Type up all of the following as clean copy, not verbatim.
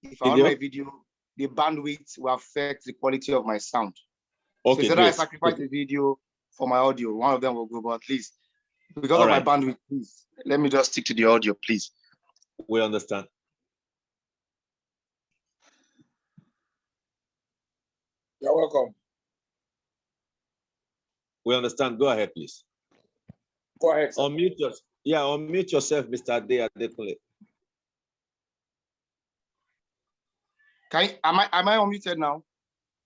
if I on my video, the bandwidth will affect the quality of my sound. Okay, so instead I sacrifice the video for my audio, one of them will go, but at least because of my bandwidth, please let me just stick to the audio, please. We understand. You're welcome. We understand. Go ahead, please. Go ahead. Sir. Unmute yourself, Mr. Adekunle. Am I unmuted now?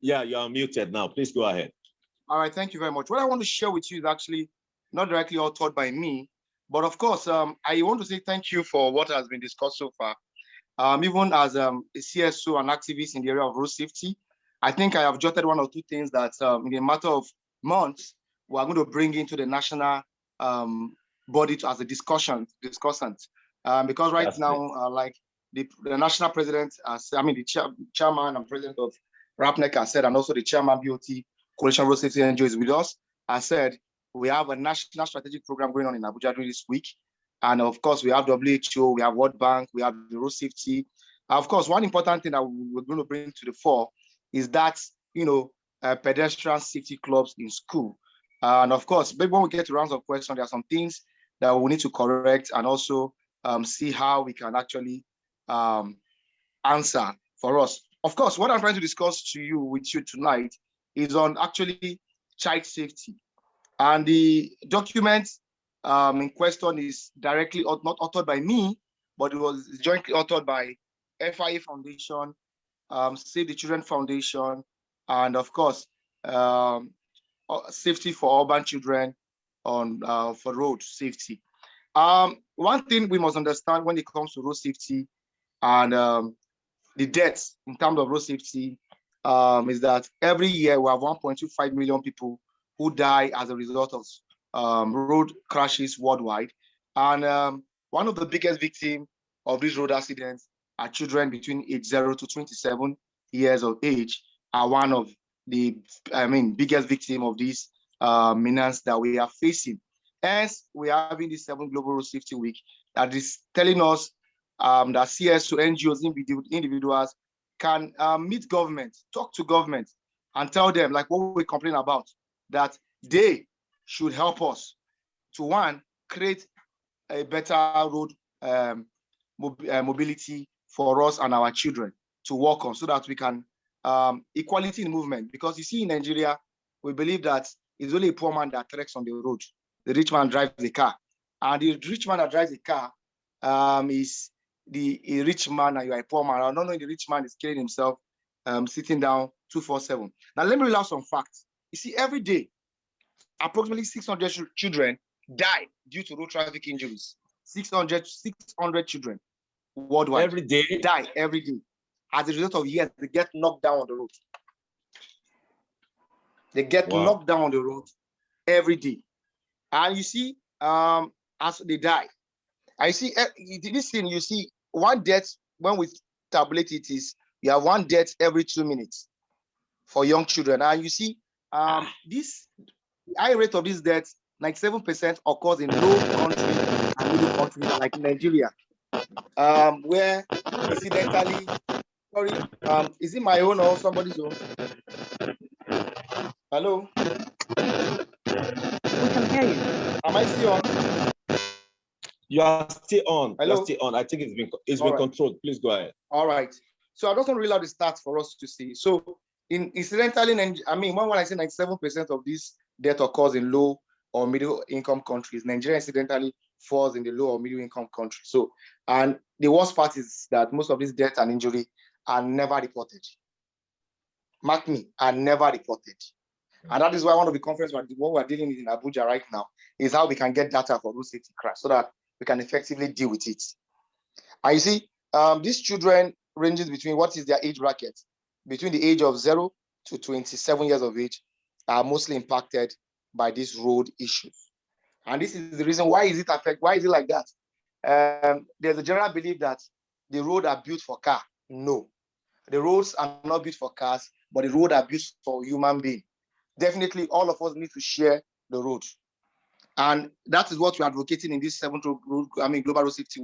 Yeah, you're unmuted now. Please go ahead. All right, thank you very much. What I want to share with you is actually not directly all taught by me, but of course, I want to say thank you for what has been discussed so far. Even as a CSO and activist in the area of road safety, I think I have jotted one or two things that in a matter of months, we are going to bring into the national body as a discussant. Because right now, like the national president, the chairman and president of RAPNEC has said, and also the chairman BOT Coalition Road Safety NGO is with us. I said, we have a national strategic program going on in Abuja during this week. And of course, we have WHO, we have World Bank, we have the road safety. Of course, one important thing that we're going to bring to the fore is that, pedestrian safety clubs in school. And of course, maybe when we get to rounds of questions, there are some things that we need to correct and also see how we can actually answer for us. Of course, what I'm trying to discuss with you tonight is on actually child safety. And the document in question is directly not authored by me, but it was jointly authored by FIA Foundation, Save the Children Foundation, and of course, Safety for Urban Children for road safety. One thing we must understand when it comes to road safety and the deaths in terms of road safety is that every year we have 1.25 million people who die as a result of road crashes worldwide. And one of the biggest victims of these road accidents are children between age 0 to 27 years of age, are one of the biggest victim of this menace that we are facing. Hence, we are having this 7th Global Road Safety Week that is telling us that CSO, NGOs, individuals can meet government, talk to government, and tell them, like what we complain about, that they should help us to, one, create a better road mobility for us and our children to work on, so that we can equality in movement. Because you see, in Nigeria, we believe that it's only a poor man that treks on the road. The rich man drives the car, and the rich man that drives the car is a rich man, and you are a poor man. I don't know if the rich man is killing himself, sitting down 247. Now, let me read out some facts. You see, every day, approximately 600 children die due to road traffic injuries. 600 children worldwide every day die every day as a result of years they get knocked down on the road. They get knocked down on the road every day. And you see, as they die, I see this thing, you see one death, when we tabulate it, is you have one death every 2 minutes for young children. And you see, this high rate of these deaths, 97% occurs in low countries and middle countries like Nigeria, where incidentally, sorry, is it my own or somebody's own? Hello? We can hear you. Am I still on? You are still on. Hello? You're still on. I think it's been controlled. Please go ahead. All right. So I just want to read out the stats for us to see. So incidentally, when I say 97% of this death occurs in low or middle income countries, Nigeria incidentally falls in the low or middle income countries. So, and the worst part is that most of these deaths and injury are never reported. Mark me, are never reported. And that is why one of the conferences what we're dealing with in Abuja right now is how we can get data for road safety crash so that we can effectively deal with it. And you see, these children ranges between, what is their age bracket? Between the age of 0 to 27 years of age are mostly impacted by these road issues. And this is the reason why is it like that? There's a general belief that the roads are built for car. No, the roads are not built for cars, but the roads are built for human beings. Definitely, all of us need to share the road. And that is what we're advocating in this 7th Global Road Safety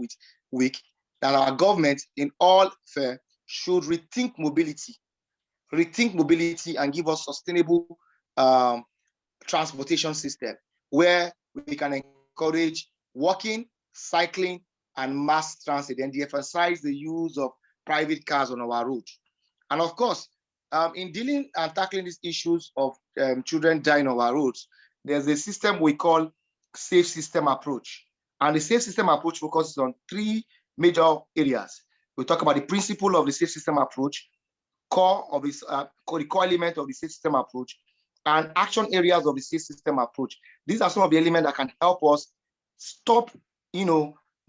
Week, that our government, in all fair, should rethink mobility and give us sustainable transportation system where we can encourage walking, cycling, and mass transit, and de-emphasize the use of private cars on our roads. And of course, in dealing and tackling these issues of children dying on our roads, there's a system we call safe system approach. And the safe system approach focuses on three major areas. We talk about the principle of the safe system approach, the core element of the safe system approach, and action areas of the safe system approach. These are some of the elements that can help us stop,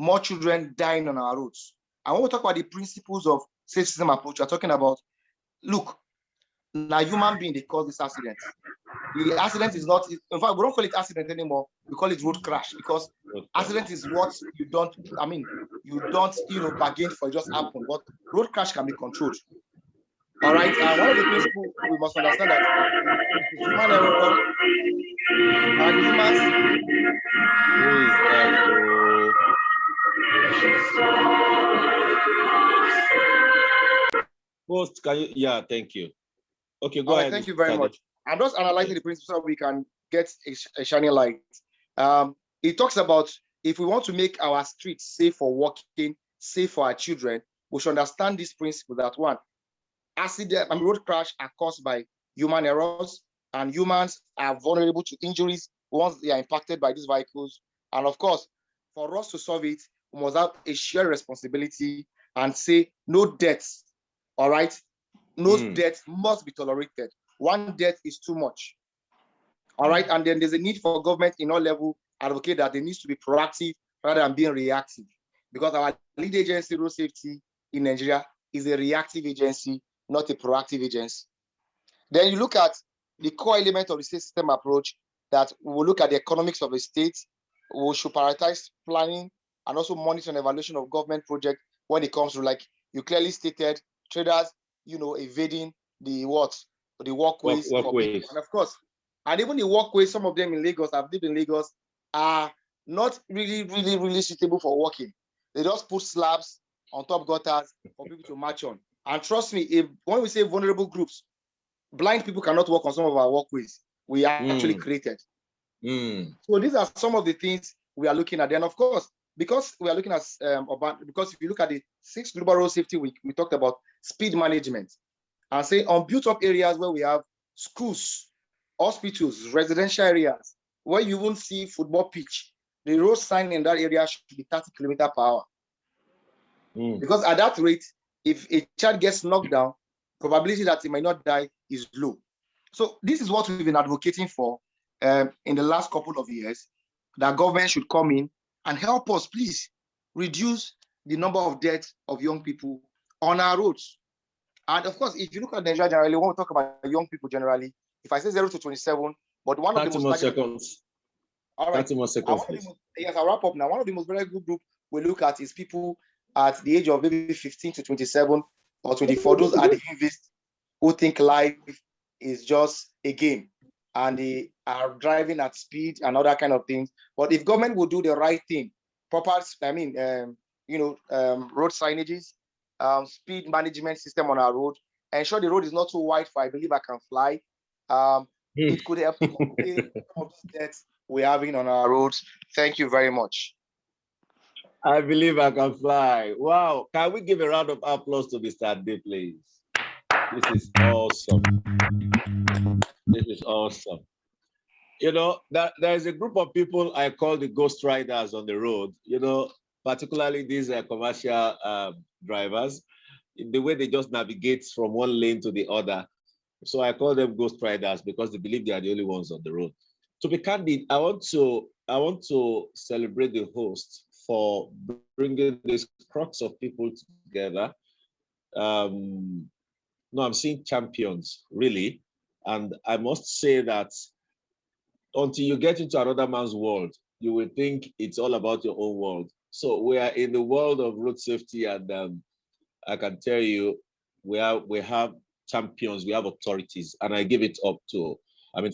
more children dying on our roads. And when we talk about the principles of safe system approach, we're talking about, look, now human being, they cause this accident. The accident is not, in fact, we don't call it accident anymore. We call it road crash, because accident is what you don't bargain for, it just happened. But road crash can be controlled. All right, and one of the principles we must understand that human error and humans. Who is that? Post, can you? Yeah, thank you. Okay, go ahead. Thank you very much. I'm just analyzing the principles so we can get a shining light. It talks about, if we want to make our streets safe for walking, safe for our children, we should understand this principle that one, accident and road crash are caused by human errors, and humans are vulnerable to injuries once they are impacted by these vehicles. And of course, for us to solve it, we must have a shared responsibility and say no deaths. All right, no death must be tolerated. One death is too much. All right, and then there's a need for government in all level advocate that there needs to be proactive rather than being reactive, because our lead agency, road safety in Nigeria, is a reactive agency, not a proactive agency. Then you look at the core element of the state system approach, that we will look at the economics of the state. We should prioritize planning and also monitor and evaluation of government projects when it comes to, like you clearly stated, traders, evading the walkways. And of course, and even the walkways, some of them in Lagos, I've lived in Lagos, are not really suitable for walking. They just put slabs on top gutters for people to march on. And trust me, when we say vulnerable groups, blind people cannot walk on some of our walkways we actually created. So these are some of the things we are looking at. Then, of course, because we are looking at because if you look at the 6th Global Road Safety Week, we talked about speed management and say on built-up areas where we have schools, hospitals, residential areas, where you won't see football pitch, the road sign in that area should be 30 km per hour. Because at that rate, if a child gets knocked down, probability that he might not die is low. So this is what we've been advocating for in the last couple of years, that government should come in and help us, please, reduce the number of deaths of young people on our roads. And of course, if you look at Nigeria generally, when we talk about young people generally, if I say 0 to 27, but one of the most... 30 more seconds. All right. 30 more seconds, please. Yes, I'll wrap up now. One of the most very good group we look at is people at the age of maybe 15 to 27 or 24. Those are the youths who think life is just a game and they are driving at speed and other kind of things. But if government will do the right thing, proper, road signages, speed management system on our road, ensure the road is not too wide for I believe I can fly. It could help some of the deaths we're having on our roads. Thank you very much. I believe I can fly. Wow. Can we give a round of applause to Mr. Ade, please? This is awesome. This is awesome. There is a group of people I call the ghost riders on the road, particularly these commercial drivers, in the way they just navigate from one lane to the other. So I call them ghost riders because they believe they are the only ones on the road. To be candid, I want to celebrate the host for bringing this crux of people together. No, I'm seeing champions, really. And I must say that until you get into another man's world, you will think it's all about your own world. So we are in the world of road safety, and I can tell you, we have champions, we have authorities, and I give it up to,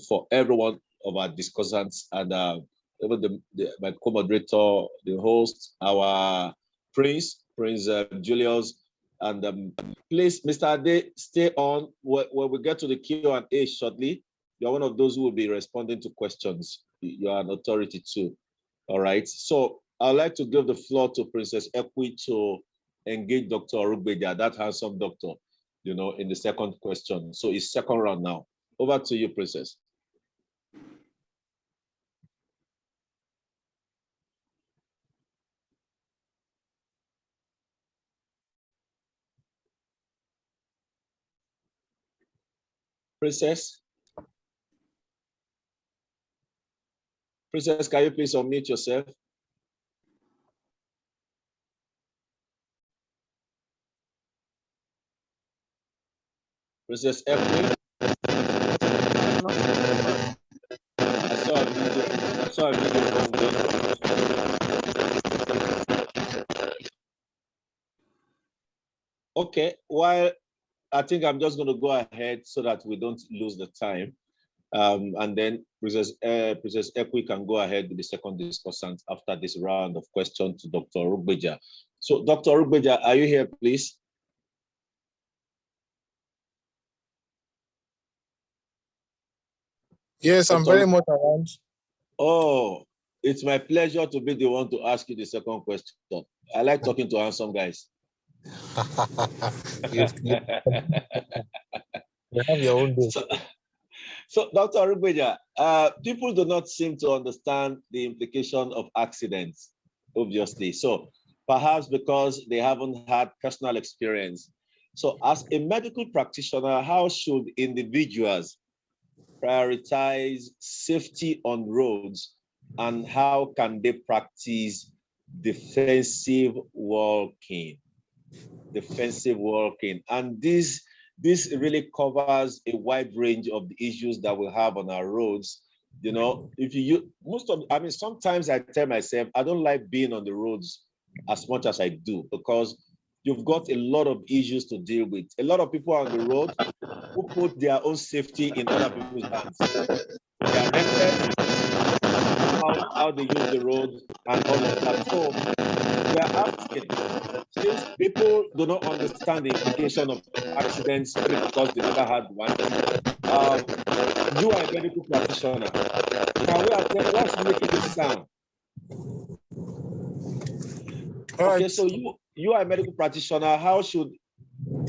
for every one of our discussants and even my co-moderator, the host, our prince, Prince Julius, and please, Mr. Ade, stay on. When we get to the Q&A shortly, you're one of those who will be responding to questions. You are an authority too. All right. So I'd like to give the floor to Princess Ekwi to engage Dr. Orugbeja, that handsome doctor, in the second question. So it's second round now. Over to you, Princess. Princess? Princess, can you please unmute yourself? Princess Ekwi? I saw a video. Okay, while I think I'm just going to go ahead so that we don't lose the time. And then Princess Ekwi can go ahead with the second discussant after this round of questions to Dr. Orugbeja. So Dr. Orugbeja, are you here, please? Yes, I'm very much around. Oh, it's my pleasure to be the one to ask you the second question. I like talking to handsome guys. You have your own day. So Dr. Orugbeja, people do not seem to understand the implication of accidents, obviously. So perhaps because they haven't had personal experience. So as a medical practitioner, how should individuals prioritize safety on roads, and how can they practice defensive walking? Defensive walking. And this really covers a wide range of the issues that we have on our roads. If you sometimes I tell myself, I don't like being on the roads as much as I do, because you've got a lot of issues to deal with. A lot of people on the road who put their own safety in other people's hands. They are reckless how they use the road and all of that. So we are asking, since people do not understand the implication of accidents because they never had one, you are a medical practitioner. Let's make it sound. Okay, so you are a medical practitioner. How should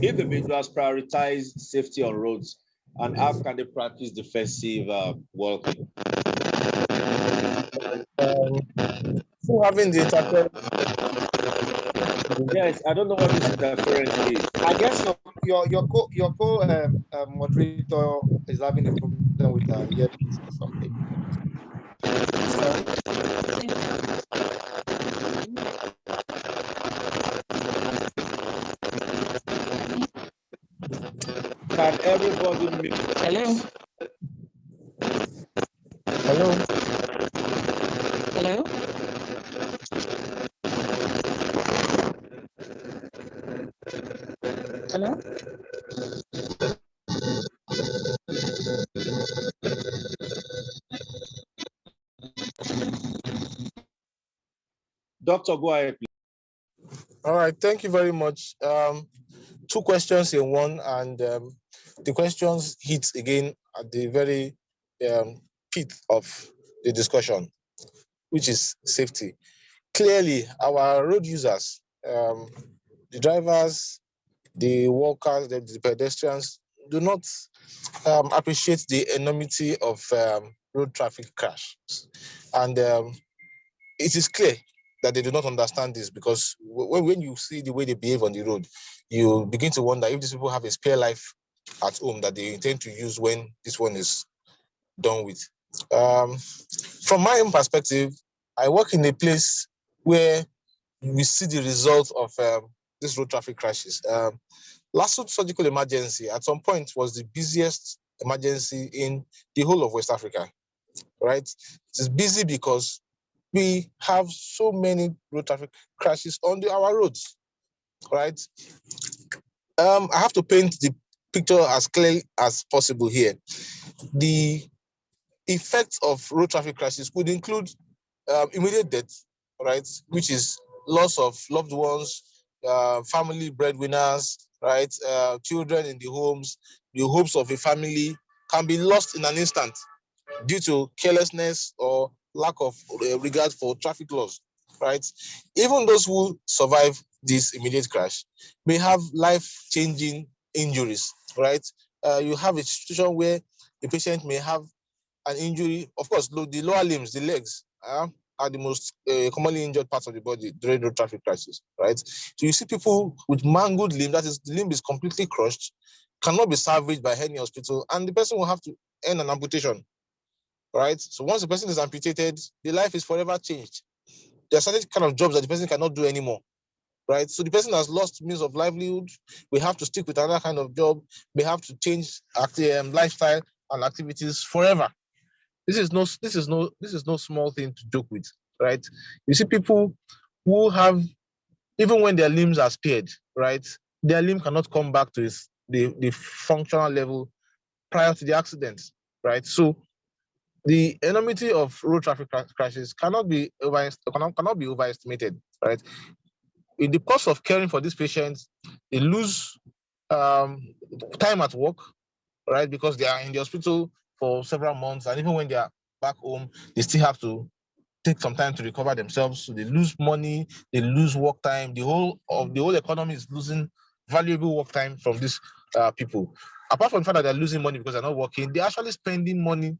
individuals prioritize safety on roads, and how can they practice defensive walking? Still having the interference. Yes, I don't know what this interference is. I guess your moderator is having a problem with earpiece or something. Can everybody mute? Hello? Hello? Hello? Hello? Doctor, go ahead, please. All right, thank you very much. Two questions in one, and the questions hit again at the very pit of the discussion, which is safety. Clearly, our road users, the drivers, the walkers, the pedestrians, do not appreciate the enormity of road traffic crash. And it is clear that they do not understand this, because when you see the way they behave on the road, you begin to wonder if these people have a spare life at home that they intend to use when this one is done with. From my own perspective, I work in a place where we see the result of these road traffic crashes. Last surgical emergency at some point was the busiest emergency in the whole of West Africa, right? It is busy because we have so many road traffic crashes on our roads, right? I have to paint the picture as clear as possible here. The effects of road traffic crashes could include immediate death, right? Which is loss of loved ones, family breadwinners, right? Children in the homes, the hopes of a family can be lost in an instant due to carelessness or lack of regard for traffic laws, right? Even those who survive this immediate crash may have life-changing injuries, right? You have a situation where a patient may have an injury. Of course, the lower limbs, the legs, are the most commonly injured parts of the body during road traffic crashes, right? So you see people with mangled limb, that is, the limb is completely crushed, cannot be salvaged by any hospital, and the person will have to end an amputation, right? So once the person is amputated, the life is forever changed. There are certain kind of jobs that the person cannot do anymore, right? So the person has lost means of livelihood. We have to stick with another kind of job. We have to change lifestyle and activities forever. This is no small thing to joke with, right? You see people who have, even when their limbs are spared, right, their limb cannot come back to the functional level prior to the accident, right? So the enormity of road traffic crashes cannot be overestimated, right? In the course of caring for these patients, they lose um, time at work, right? Because they are in the hospital for several months, and even when they are back home, they still have to take some time to recover themselves. So they lose money, they lose work time. The whole economy is losing valuable work time from these people. Apart from the fact that they're losing money because they're not working, they're actually spending money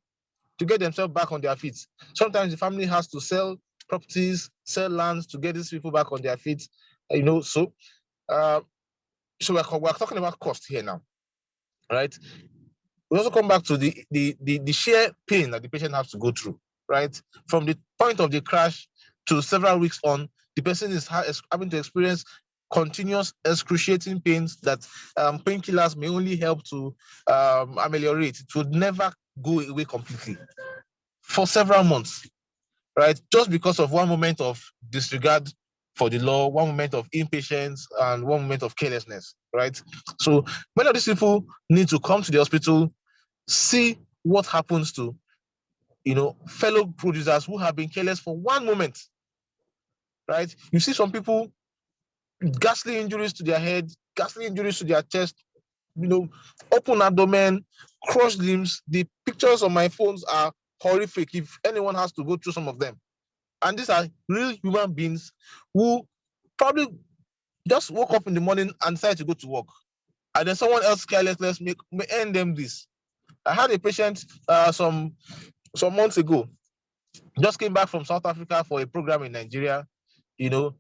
to get themselves back on their feet. Sometimes the family has to sell properties, sell lands to get these people back on their feet. So uh, we're talking about cost here now, right? We also come back to the sheer pain that the patient has to go through, right? From the point of the crash to several weeks on, the person is having to experience continuous excruciating pains that painkillers may only help to ameliorate. It would never go away completely for several months, right? Just because of one moment of disregard for the law, one moment of impatience, and one moment of carelessness, right? So many of these people need to come to the hospital, see what happens to fellow producers who have been careless for one moment, right? You see some people with ghastly injuries to their head, ghastly injuries to their chest, open abdomen, crushed limbs. The pictures on my phones are horrific if anyone has to go through some of them. And these are real human beings who probably just woke up in the morning and decided to go to work. And then someone else carelessness may end them this. I had a patient some months ago, just came back from South Africa for a program in Nigeria, because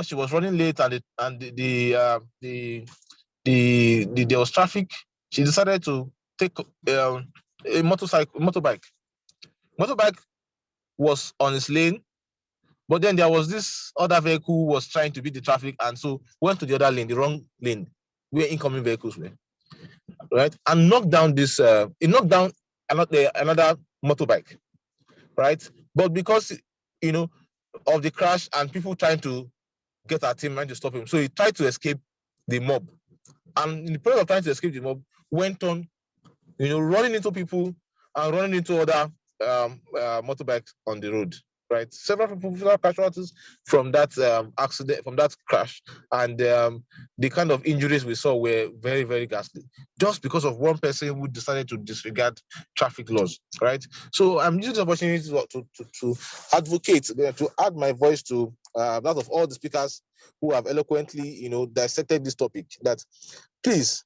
she was running late and there was traffic. She decided to take a motorbike. Motorbike was on its lane, but then there was this other vehicle who was trying to beat the traffic, and so went to the other lane, the wrong lane, where incoming vehicles were, right? And knocked down another motorbike, right? But because of the crash and people trying to get at him and to stop him, so he tried to escape the mob. And in the process of trying to escape the mob, went on, running into people and running into other motorbikes on the road, right? Several casualties from that accident, from that crash, and the kind of injuries we saw were very, very ghastly, just because of one person who decided to disregard traffic laws, right? So I'm using this opportunity to advocate, to add my voice to that of all the speakers who have eloquently, dissected this topic. That please,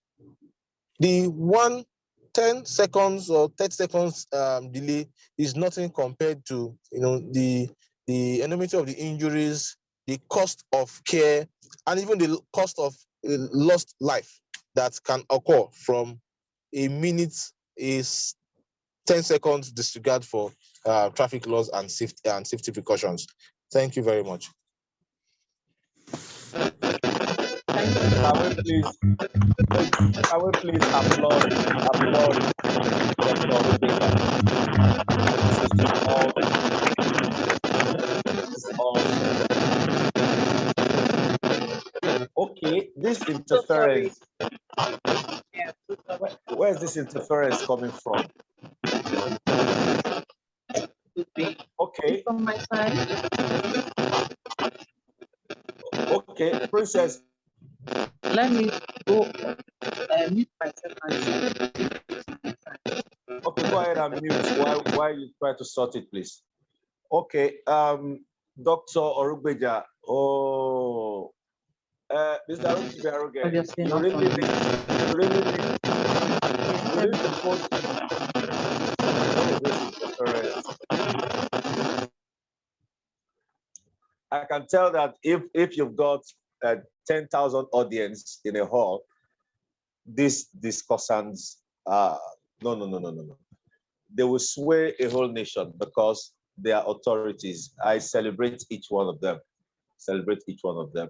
the 10 seconds or 30 seconds delay is nothing compared to the enormity of the injuries, the cost of care, and even the cost of lost life that can occur from a minute is 10 seconds disregard for traffic laws and safety precautions. Thank you very much. Can we please applaud Dr. Rebecca? This is awesome. Okay, this interference. Where is this interference coming from? Okay. From my side. Okay, Princess. Let me go mute myself and Okay, go ahead and mute while you try to sort it, please. Okay, Dr. Orugbeja. Oh, Mr. Arugbeja, obviously you not really on. need to put. I can tell that if you've got 10,000 audience in a hall, these discussants, no. They will sway a whole nation because they are authorities. I celebrate each one of them. Celebrate each one of them.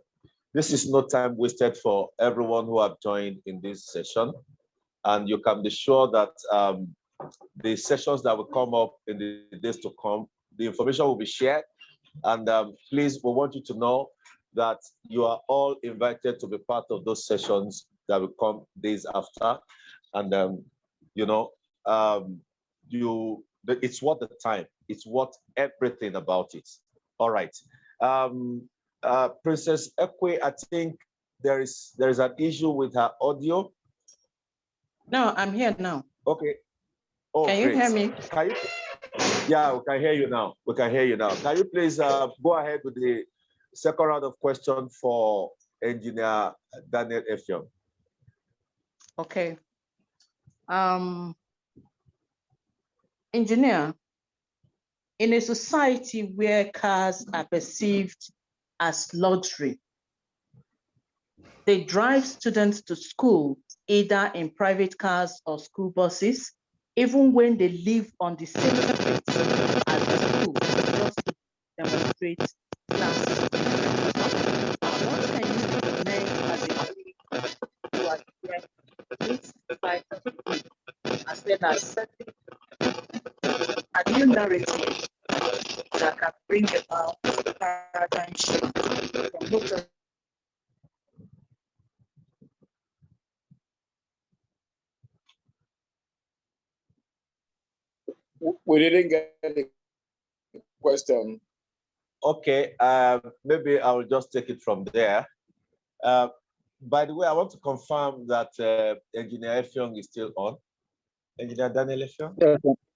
This is no time wasted for everyone who have joined in this session. And you can be sure that the sessions that will come up in the days to come, the information will be shared. And please, we want you to know that you are all invited to be part of those sessions that will come days after. And, it's worth the time. It's worth everything about it. All right. Princess Ekwe, I think there is an issue with her audio. No, I'm here now. Okay. Oh, can you hear me? Yeah, we can hear you now. We can hear you now. Can you please go ahead with the second round of questions for Engineer Daniel Effiong? Okay. Engineer, in a society where cars are perceived as luxury, they drive students to school either in private cars or school buses, even when they live on the same street as the school, just to demonstrate class. What can you recommend as a way to address this societal as well as setting a new narrative that can bring about paradigm shift from motor? We didn't get the question. Okay, maybe I will just take it from there. By the way, I want to confirm that Engineer Effiong is still on. Engineer Daniel Effiong?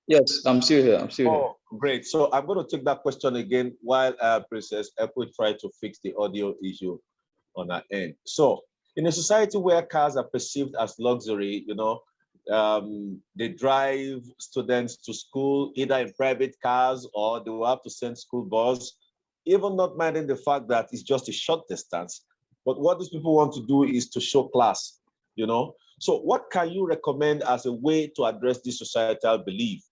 Yes, I'm still here. I'm still here. Great. So I'm going to take that question again while Princess Ekwe try to fix the audio issue on our end. So in a society where cars are perceived as luxury, they drive students to school either in private cars or they will have to send school bus, even not minding the fact that it's just a short distance. But what these people want to do is to show class, So what can you recommend as a way to address this societal belief,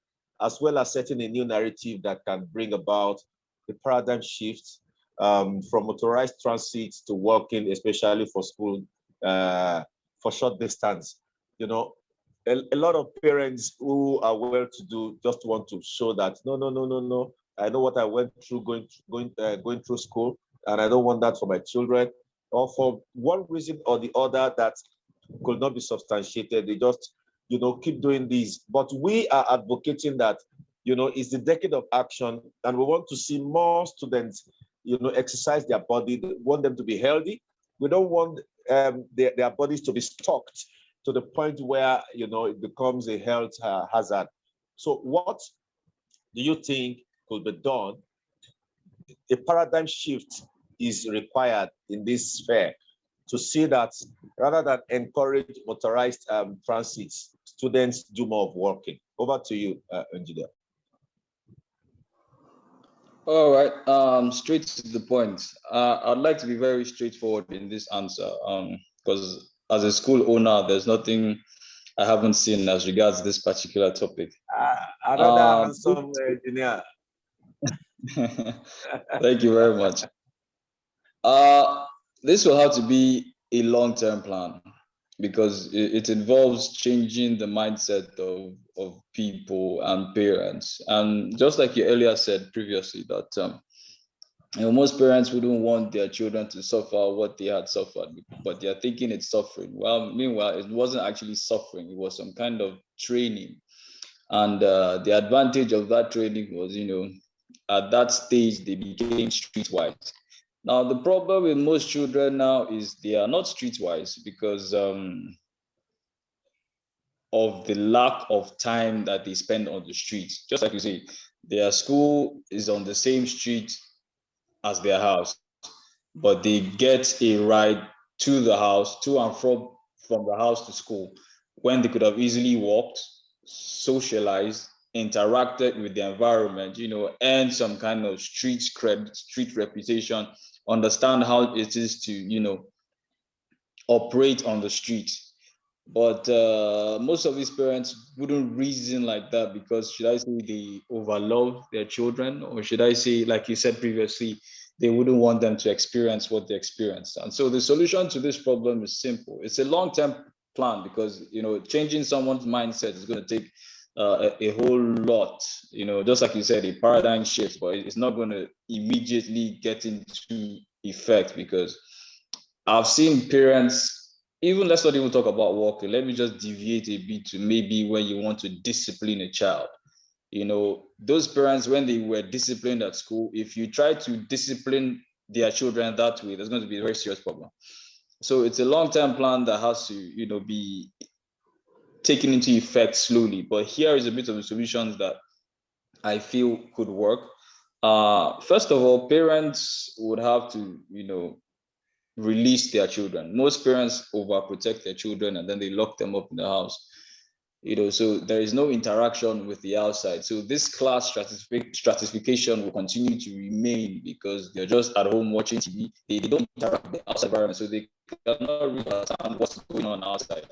as well as setting a new narrative that can bring about the paradigm shift from motorized transit to walking, especially for school, for short distance? A lot of parents who are well-to-do just want to show that no. I know what I went through going through school, and I don't want that for my children. Or for one reason or the other that could not be substantiated, they just keep doing this. But we are advocating that it's the decade of action, and we want to see more students exercise their body. We want them to be healthy. We don't want their bodies to be stocked to the point where it becomes a health hazard. So what do you think could be done? A paradigm shift is required in this sphere to see that rather than encourage motorized transit, students do more of walking. Over to you, Engineer. All right, straight to the point. I'd like to be very straightforward in this answer because as a school owner, there's nothing I haven't seen as regards this particular topic. Another handsome engineer. Thank you very much. This will have to be a long-term plan because it involves changing the mindset of people and parents. And just like you earlier said previously, that most parents wouldn't want their children to suffer what they had suffered, but they're thinking it's suffering. Well, meanwhile, it wasn't actually suffering. It was some kind of training. And the advantage of that training was, at that stage, they became streetwise. Now, the problem with most children now is they are not streetwise because of the lack of time that they spend on the streets. Just like you say, their school is on the same street as their house, but they get a ride to the house, to and from the house to school, when they could have easily walked, socialized, interacted with the environment, earn some kind of street cred, street reputation, understand how it is to, operate on the street. But most of these parents wouldn't reason like that because, should I say, they overlove their children, or should I say, like you said previously, they wouldn't want them to experience what they experienced. And so the solution to this problem is simple. It's a long-term plan because, changing someone's mindset is going to take a whole lot, just like you said, a paradigm shift, but it's not going to immediately get into effect because I've seen parents, even let's not even talk about walking. Let me just deviate a bit to maybe when you want to discipline a child. Those parents, when they were disciplined at school, if you try to discipline their children that way, there's going to be a very serious problem. So it's a long-term plan that has to, be taken into effect slowly. But here is a bit of the solutions that I feel could work. First of all, parents would have to, release their children. Most parents overprotect their children and then they lock them up in the house. So there is no interaction with the outside. So this class stratification will continue to remain because they're just at home watching TV. They don't interact with the outside environment, so they cannot really understand what's going on outside.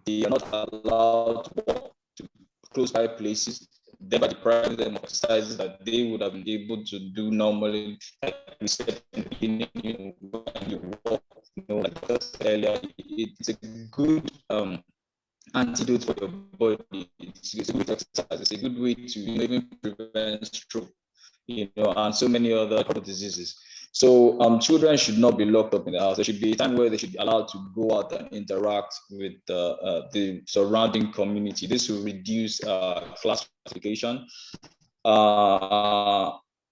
They are not allowed to walk to close by places, thereby depriving them of exercises that they would have been able to do normally. Like we said in the beginning, when you walk, like I said earlier, it's a good antidote for your body. It's a good exercise. It's a good way to even prevent stroke, and so many other diseases. So children should not be locked up in the house. There should be a time where they should be allowed to go out and interact with the surrounding community. This will reduce class stratification.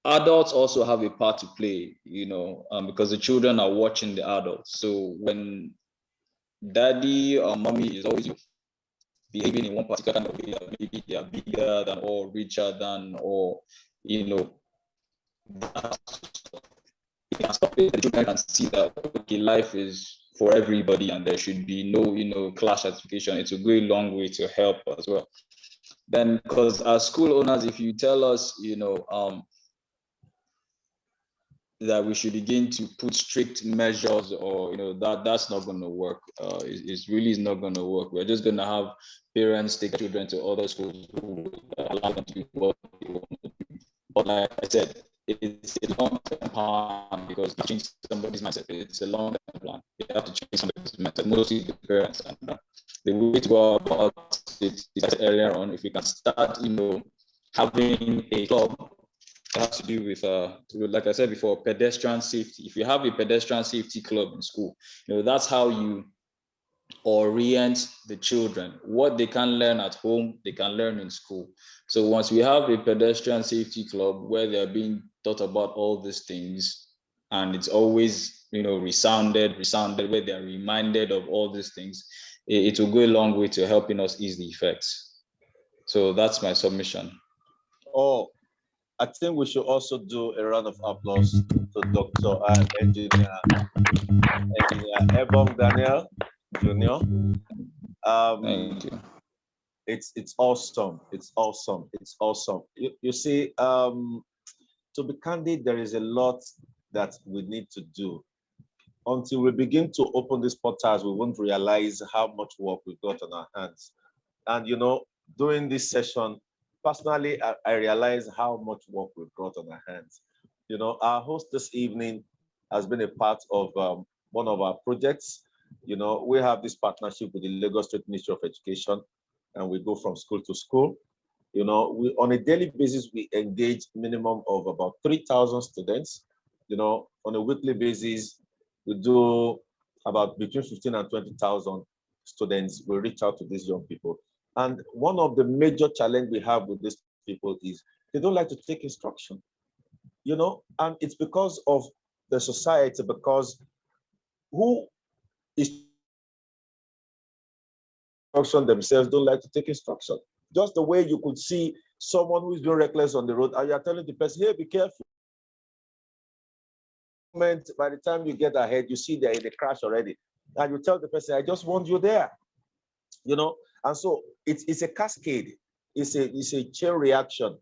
Adults also have a part to play, because the children are watching the adults. So when daddy or mommy is always behaving in one particular kind of way, maybe they are bigger than or richer than, or the children can see that okay, life is for everybody and there should be no class stratification. It will go a long way to help as well. Then, because as school owners, if you tell us that we should begin to put strict measures, or that's not going to work. It really is not going to work. We're just going to have parents take children to other schools who allow them to do what they want to do. But like I said, it's a long-term plan because to change somebody's mindset, it's a long-term plan. You have to change somebody's mindset, mostly the parents. And the way to go about it is earlier on. If we can start, having a club that has to do with, like I said before, pedestrian safety. If you have a pedestrian safety club in school, that's how you orient the children. What they can learn at home, they can learn in school. So once we have a pedestrian safety club where they're being taught about all these things, and it's always, resounded, where they're reminded of all these things, it will go a long way to helping us ease the effects. So that's my submission. Oh, I think we should also do a round of applause to Dr. and Engineer Ebong Daniel Jr. Thank you. It's awesome. It's awesome. It's awesome. You see, to be candid, there is a lot that we need to do. Until we begin to open these portals, we won't realize how much work we've got on our hands. And during this session, personally, I realize how much work we've got on our hands. Our host this evening has been a part of one of our projects. We have this partnership with the Lagos State Ministry of Education, and we go from school to school. We on a daily basis, we engage minimum of about 3,000 students. On a weekly basis, we do about between 15 and 20,000 students. We reach out to these young people. And one of the major challenges we have with these people is they don't like to take instruction, and it's because of the society, because who is instruction themselves don't like to take instruction. Just the way you could see someone who is being reckless on the road, and you're telling the person, hey, be careful. By the time you get ahead, you see they're in a crash already. And you tell the person, I just want you there. You know, and so it's a cascade, it's a chain reaction.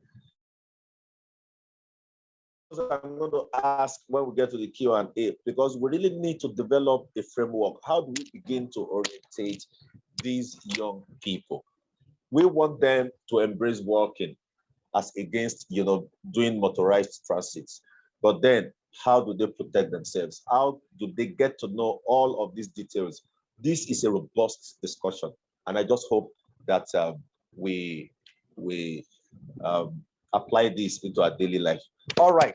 I'm going to ask when we get to the Q&A, because we really need to develop a framework. How do we begin to orientate these young people? We want them to embrace walking as against, you know, doing motorized transits. But then how do they protect themselves? How do they get to know all of these details? This is a robust discussion. And I just hope that we apply this into our daily life. All right.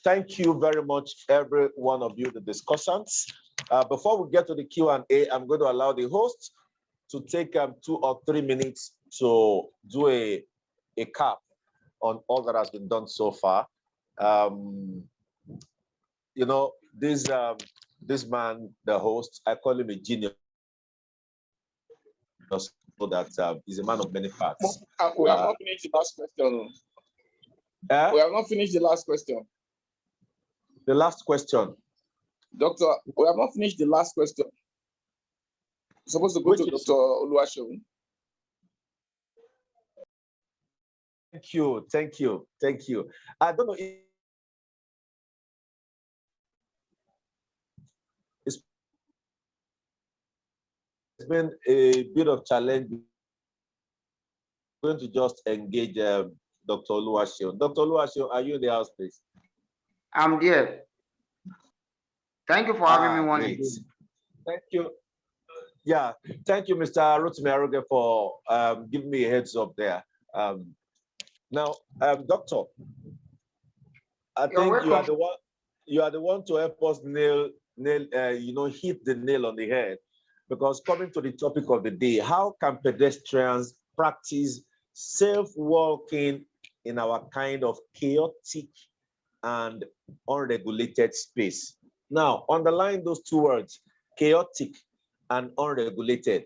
Thank you very much, every one of you, the discussants. Before we get to the Q&A, I'm going to allow the host to take 2 or 3 minutes to do a cap on all that has been done so far. You know, this man, the host, I call him a genius. So that he's a man of many parts. We have not finished the last question. We have not finished the last question. The last question. Doctor, we have not finished the last question. We're supposed to go to Dr. Oluwaseun. Thank you, thank you, thank you. I don't know if it's been a bit of challenge. I'm going to just engage Dr. Oluwaseun. Dr. Oluwaseun, are you in the house, please? I'm there. Thank you for having me once great. again. Thank you. Yeah, thank you, Mr. Rotimi Aruge, for giving me a heads up there. Now, Doctor, I think you are the one. You are the one to help us hit the nail on the head, because coming to the topic of the day, how can pedestrians practice safe walking in our kind of chaotic and unregulated space? Now, underline those 2 words, chaotic and unregulated.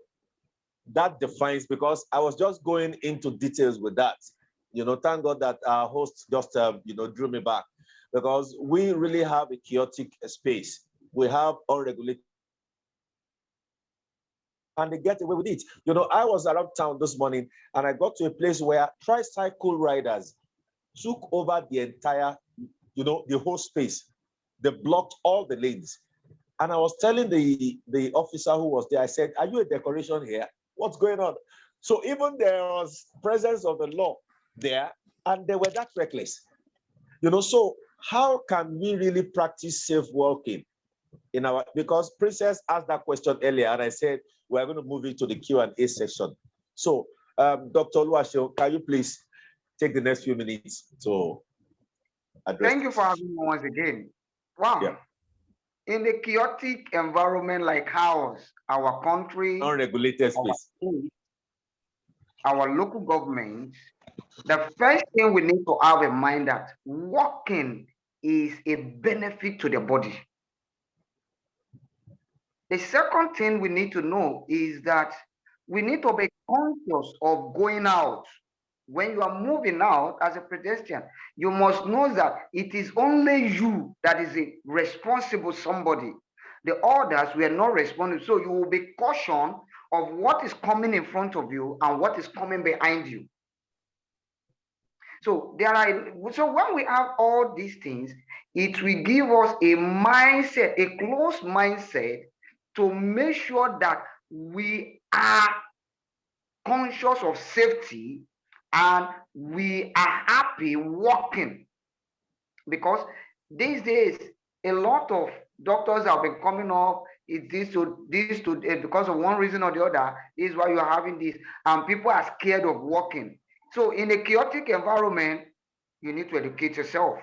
That defines, because I was just going into details with that. You know, thank God that our host just, drew me back, because we really have a chaotic space. We have unregulated, and they get away with it. You know, I was around town this morning and I got to a place where tricycle riders took over the entire, the whole space. They blocked all the lanes. And I was telling the officer who was there, I said, are you a decoration here? What's going on? So even there was presence of the law there, and they were that reckless. So how can we really practice safe walking in our, because Princess asked that question earlier, and I said, we're going to move into the Q&A session. So Dr. Oluwaseun, can you please take the next few minutes to address? Thank you for having me once again. Wow. Yeah. In a chaotic environment like ours, our country, unregulated space, our local government, the first thing we need to have in mind that walking is a benefit to the body. The second thing we need to know is that we need to be conscious of going out. When you are moving out as a pedestrian, you must know that it is only you that is a responsible somebody. The others were not responsible. So you will be cautious of what is coming in front of you and what is coming behind you. So when we have all these things, it will give us a mindset, a closed mindset, to make sure that we are conscious of safety and we are happy walking. Because these days, a lot of doctors have been coming up, because of one reason or the other. This is why you are having this, and people are scared of walking. So in a chaotic environment, you need to educate yourself.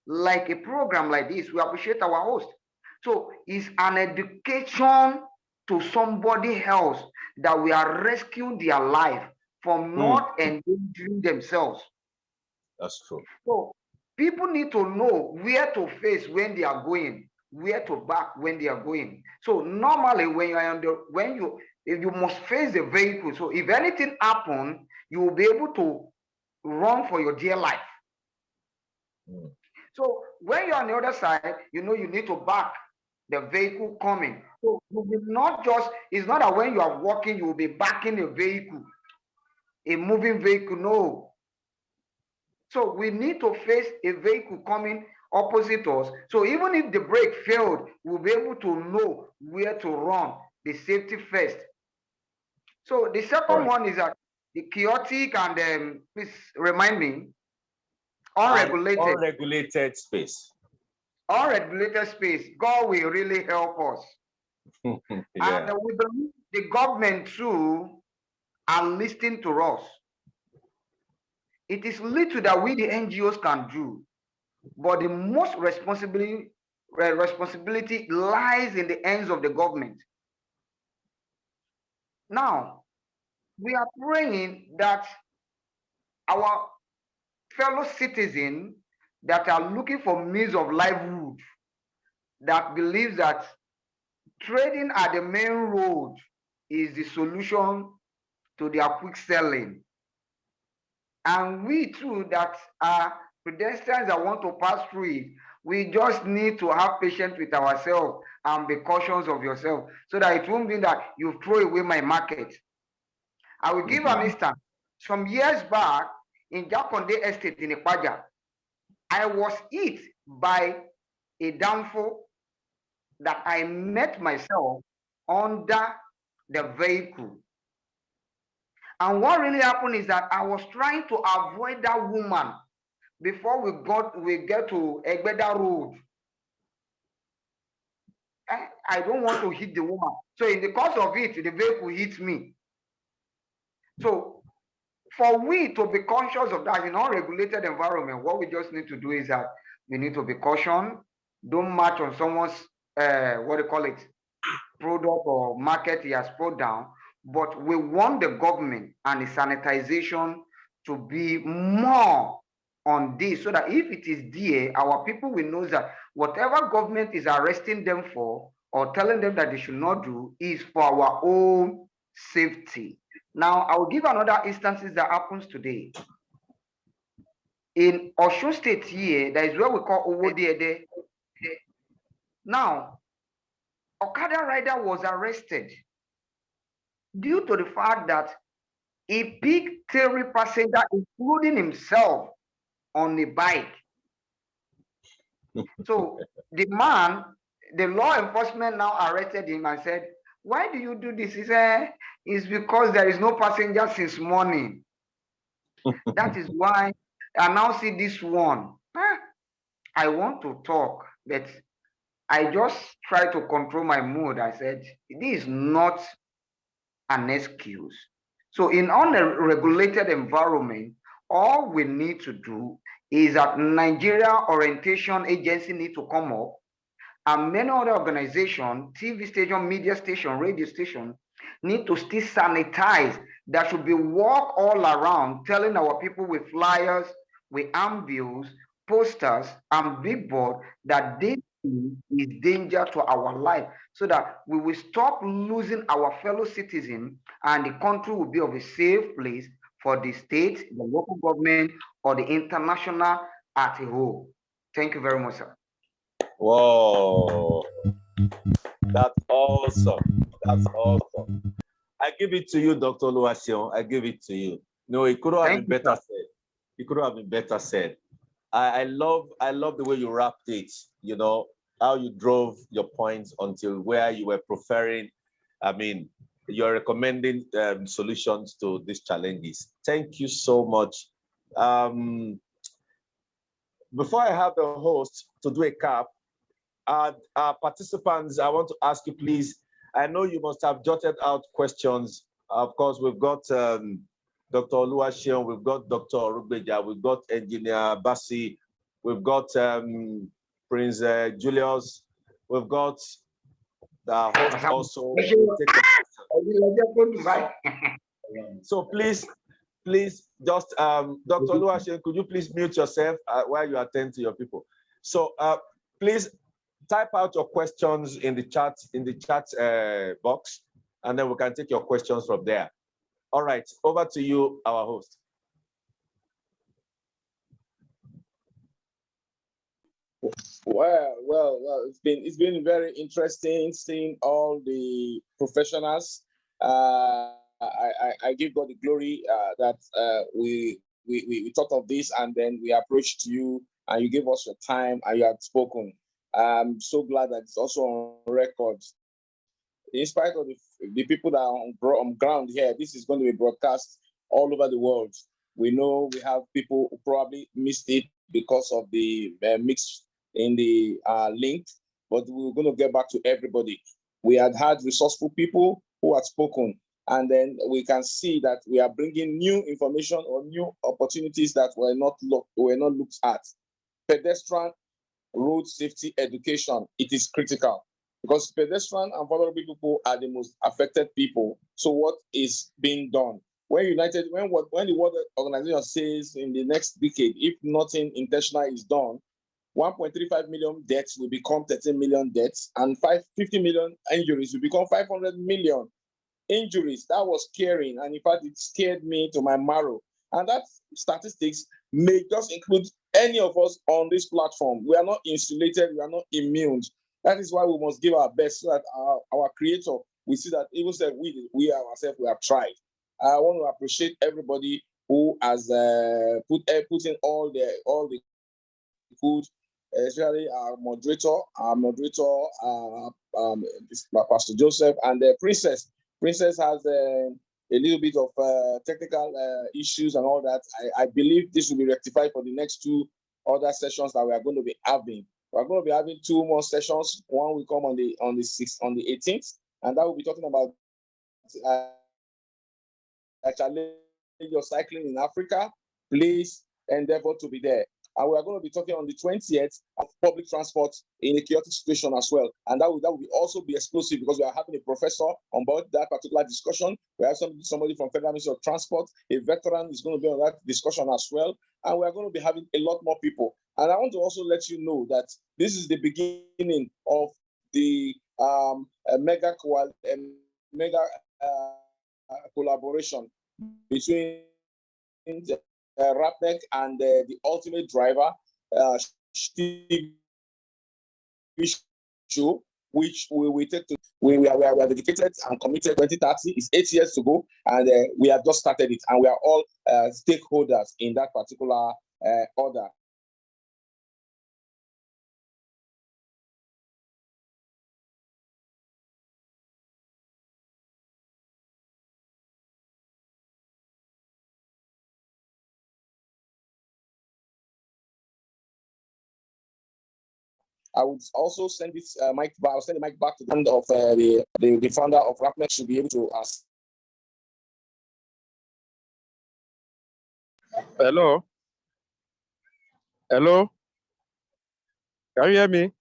Like a program like this, we appreciate our host. So it's an education to somebody else that we are rescuing their life from not endangering themselves. That's true. So people need to know where to face when they are going, where to back when they are going. So normally when you are on the, you must face the vehicle. So if anything happens, you will be able to run for your dear life. So when you're on the other side, you know you need to back the vehicle coming. So you will not just, it's not that when you are walking, you will be backing a vehicle, a moving vehicle, no. So we need to face a vehicle coming opposite us. So even if the brake failed, we'll be able to know where to run, the safety first. So the second one is that the chaotic and please remind me, unregulated space. Unregulated space. God will really help us. Yeah. And we believe the government too are listening to us. It is little that we, the NGOs, can do, but the most responsibility lies in the hands of the government. Now, we are praying that our fellow citizens that are looking for means of livelihood, that believes that trading at the main road is the solution to their quick selling. And we too that are pedestrians that want to pass through it, we just need to have patience with ourselves and be cautious of yourself so that it won't be that you throw away my market. I will give an instance. Some years back in Jakonde Estate in Ipaja, I was hit by a downfall that I met myself under the vehicle. And what really happened is that I was trying to avoid that woman before we get to Egbeda Road. I don't want to hit the woman. So in the course of it, the vehicle hit me. So for we to be conscious of that in unregulated environment, what we just need to do is that we need to be cautious. Don't march on someone's, what do you call it, product or market he has put down. But we want the government and the sanitization to be more on this so that if it is there, our people will know that whatever government is arresting them for or telling them that they should not do is for our own safety. Now, I will give another instances that happens today. In Osun State here, that is where we call Owodiede. Now, Okada rider was arrested due to the fact that he picked 3 passengers, including himself, on a bike. So the man, the law enforcement now arrested him and said, "Why do you do this?" He said, "It's because there is no passenger since morning. That is why I now see this one." I want to talk, but I just try to control my mood. I said, this is not an excuse. So in unregulated environment, all we need to do is that Nigeria Orientation Agency need to come up, and many other organizations, TV station, media station, radio station, need to still sanitize. There should be walk all around telling our people with flyers, with handbills, posters, and billboard that this is danger to our life, so that we will stop losing our fellow citizens and the country will be of a safe place for the state, the local government, or the international as a whole. Thank you very much, sir. Whoa, that's awesome. That's awesome. I give it to you, Dr. Oluwaseun. I give it to you. No, it could have been better said. It could have been better said. I love the way you wrapped it, you know, how you drove your points until where you were preferring, I mean, you're recommending solutions to these challenges. Thank you so much. Before I have the host to do a cap, our participants, I want to ask you, please, I know you must have jotted out questions. Of course, we've got Dr. Oluwaseun, we've got Dr. Orugbeja, we've got Engineer Bassi, we've got Prince Julius, we've got the host also. So please please just, Dr. Oluwaseun, could you please mute yourself while you attend to your people? So please type out your questions in the chat box, and then we can take your questions from there. All right, over to you, our host. Well, it's been very interesting seeing all the professionals. I give God the glory that we thought of this, and then we approached you and you gave us your time and you had spoken. I'm so glad that it's also on record. In spite of the people that are on ground here, this is going to be broadcast all over the world. We know we have people who probably missed it because of the mix in the link, but we're going to get back to everybody. We had resourceful people who had spoken, and then we can see that we are bringing new information or new opportunities that were not looked at. Pedestrian road safety education, it is critical because pedestrian and vulnerable people are the most affected people. So what is being done? When the World Organization says in the next decade, if nothing intentional is done, 1.35 million deaths will become 13 million deaths, and 50 million injuries will become 500 million injuries. That was scary, and in fact, it scared me to my marrow. And that statistics may just include any of us on this platform. We are not insulated, we are not immune. That is why we must give our best so that our creator, we see that even said we ourselves, we have tried. I want to appreciate everybody who has put in all the good, especially our moderator, Pastor Joseph, and the Princess. Princess has a little bit of technical issues and all that. I believe this will be rectified for the next 2 other sessions that we are going to be having. We're going to be having 2 more sessions. One will come on the 18th, and that will be talking about a challenge of cycling in Africa. Please endeavor to be there. And we are going to be talking on the 20th of public transport in a chaotic situation as well. And that will also be explosive because we are having a professor on board that particular discussion. We have somebody from Federal Ministry of Transport. A veteran is going to be on that discussion as well. And we are going to be having a lot more people. And I want to also let you know that this is the beginning of the mega collaboration between Rapneck and the ultimate driver, Steve, which we take to. We are dedicated and committed. 2030 is 8 years to go, and we have just started it, and we are all stakeholders in that particular order. I would also send this mic back. I'll send the mic back to the hand of the founder of Rapneck should be able to ask. Hello. Hello. Can you hear me?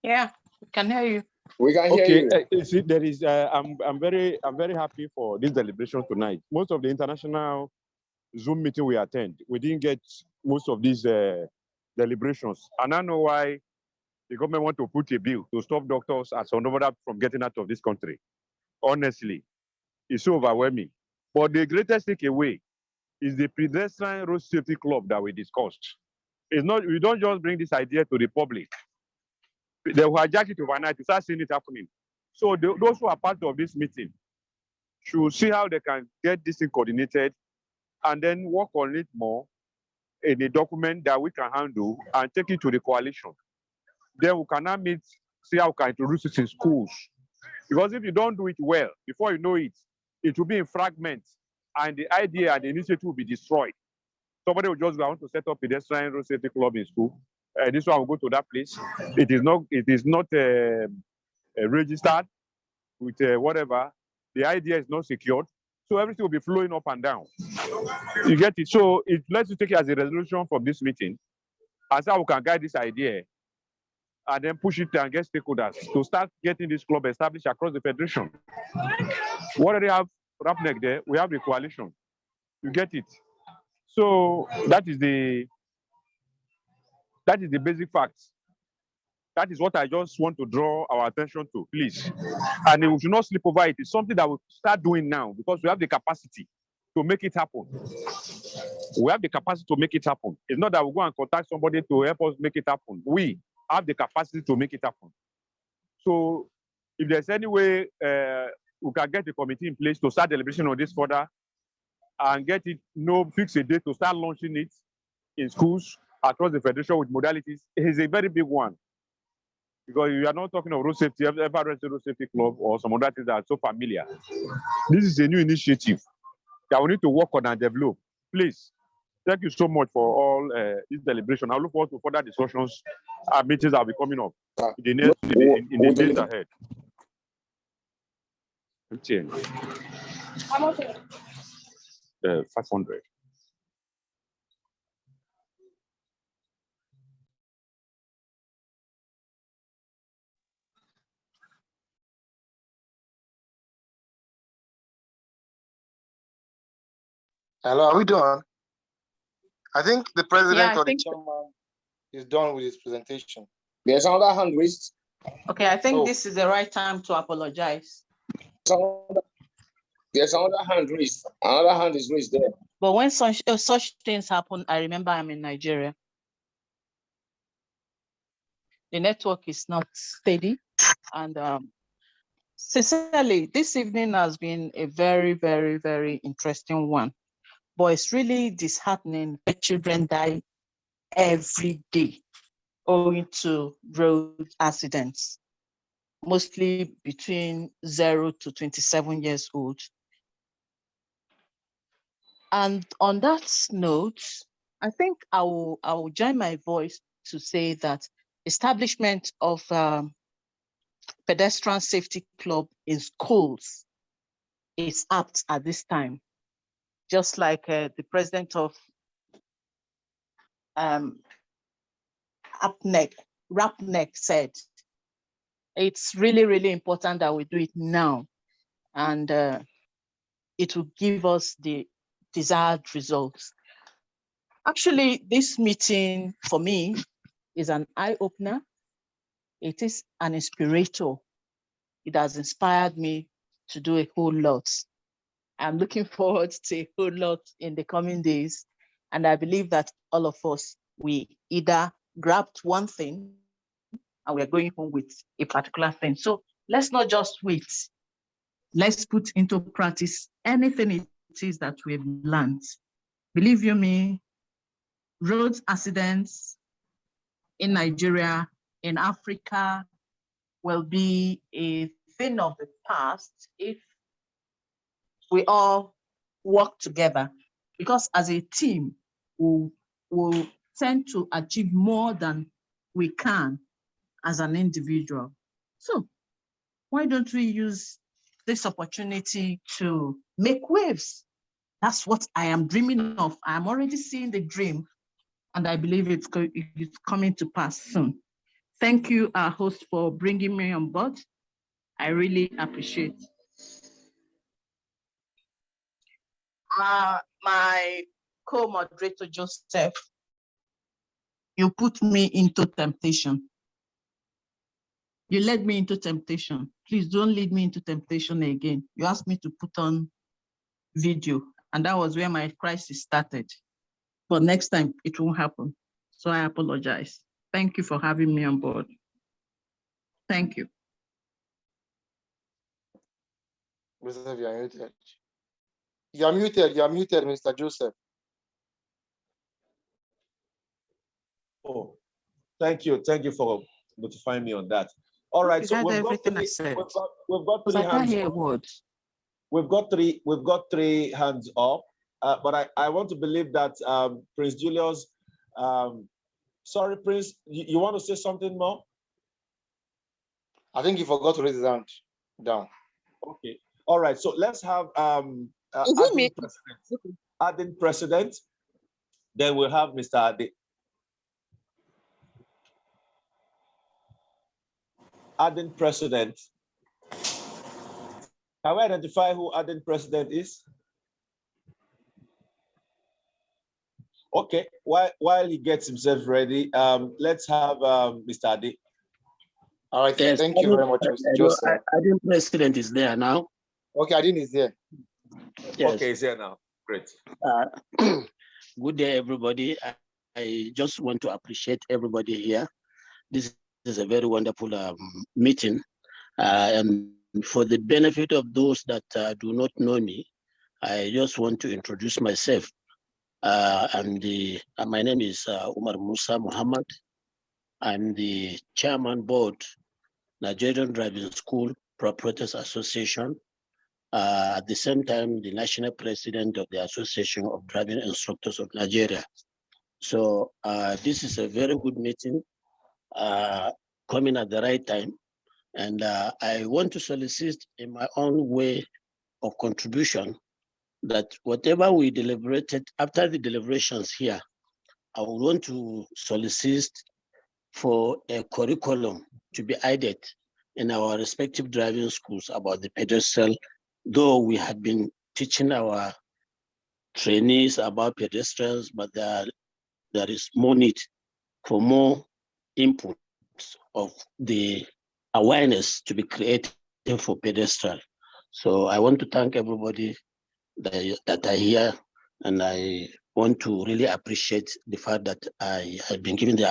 Yeah, we can hear you. We can hear you. Okay. See, there is. I'm very happy for this deliberation tonight. Most of the international Zoom meeting we attend, we didn't get most of these deliberations. And I know why the government want to put a bill to stop doctors and some other from getting out of this country. Honestly, it's so overwhelming. But the greatest takeaway is the pedestrian road safety club that we discussed. It's not, we don't just bring this idea to the public. They will hijack it overnight to start seeing it happening. So those who are part of this meeting should see how they can get this thing coordinated and then work on it more in a document that we can handle and take it to the coalition. Then we can now meet, see how we can introduce it in schools. Because if you don't do it well, before you know it, it will be in fragments and the idea and the initiative will be destroyed. Somebody will just go out to set up a pedestrian road safety club in school. This one will go to that place. It is not registered with whatever. The idea is not secured. So everything will be flowing up and down. You get it? So let's take it as a resolution from this meeting as how we can guide this idea and then push it and get stakeholders to start getting this club established across the federation. We already have RAPNEC there, we have the coalition. You get it? So that is the basic facts. That is what I just want to draw our attention to, please. And we should not sleep over it. It's something that we start doing now because we have the capacity to make it happen. We have the capacity to make it happen. It's not that we go and contact somebody to help us make it happen. We have the capacity to make it happen. So if there's any way we can get a committee in place to start deliberation on this further and get it, fix a date to start launching it in schools across the federation with modalities, is a very big one. Because you are not talking of road safety, road safety club or some other things that are so familiar. This is a new initiative that we need to work on and develop. Please, thank you so much for all this deliberation. I look forward to further discussions and meetings that will be coming up in the days ahead. 15. How much? 500. Hello, are we done? I think the president or the think chairman is done with his presentation. There's another hand raised. Okay, I think Oh. this is the right time to apologize. There's another hand raised. Another hand is raised there. But when such things happen, I remember I'm in Nigeria. The network is not steady. And sincerely, this evening has been a very, very, very interesting one. But it's really disheartening that children die every day owing to road accidents, mostly between 0 to 27 years old. And on that note, I think I will join my voice to say that establishment of pedestrian safety club in schools is apt at this time. Just like the president of RAPNEC said, it's really, really important that we do it now. And it will give us the desired results. Actually, this meeting for me is an eye-opener. It is an inspirator. It has inspired me to do a whole lot. I'm looking forward to a whole lot in the coming days. And I believe that all of us, we either grabbed one thing and we're going home with a particular thing. So let's not just wait. Let's put into practice anything it is that we've learned. Believe you me, road accidents in Nigeria, in Africa, will be a thing of the past if we all work together. Because as a team, we'll tend to achieve more than we can as an individual. So why don't we use this opportunity to make waves? That's what I am dreaming of. I'm already seeing the dream, and I believe it's coming to pass soon. Thank you, our host, for bringing me on board. I really appreciate it. My co-moderator, Joseph, you put me into temptation. You led me into temptation. Please don't lead me into temptation again. You asked me to put on video, and that was where my crisis started. But next time, it won't happen. So I apologize. Thank you for having me on board. Thank you. Joseph, you are muted. You are muted. You are muted, Mr. Joseph. Oh, thank you. Thank you for notifying me on that. All right, so we've got three hands up. We've got three hands up, but I want to believe that Prince Julius, sorry, Prince, you want to say something more? I think he forgot to raise his hand down. Okay. All right. So let's have adding president. Then we'll have Mr. Ade. Adding president. Can we identify who acting president is? Okay, while he gets himself ready, let's have Mr. Ade. All right, Yes, thank you very much, Mr. Joseph. I think president is there now. Okay, Adin is there. Yes. Okay, he's here now. Great. Good day, everybody. I just want to appreciate everybody here. This is a very wonderful meeting. And for the benefit of those that do not know me, I just want to introduce myself. My name is Umar Musa Muhammad. I'm the chairman board, Nigerian Driving School Proprietors Association. At the same time, the national president of the Association of Driving Instructors of Nigeria. So this is a very good meeting, coming at the right time. And I want to solicit in my own way of contribution that whatever we deliberated after the deliberations here, I would want to solicit for a curriculum to be added in our respective driving schools about the pedestrian, though we had been teaching our trainees about pedestrians, but there is more need for more input of the awareness to be created for pedestrian. So I want to thank everybody that are here, and I want to really appreciate the fact that I have been given the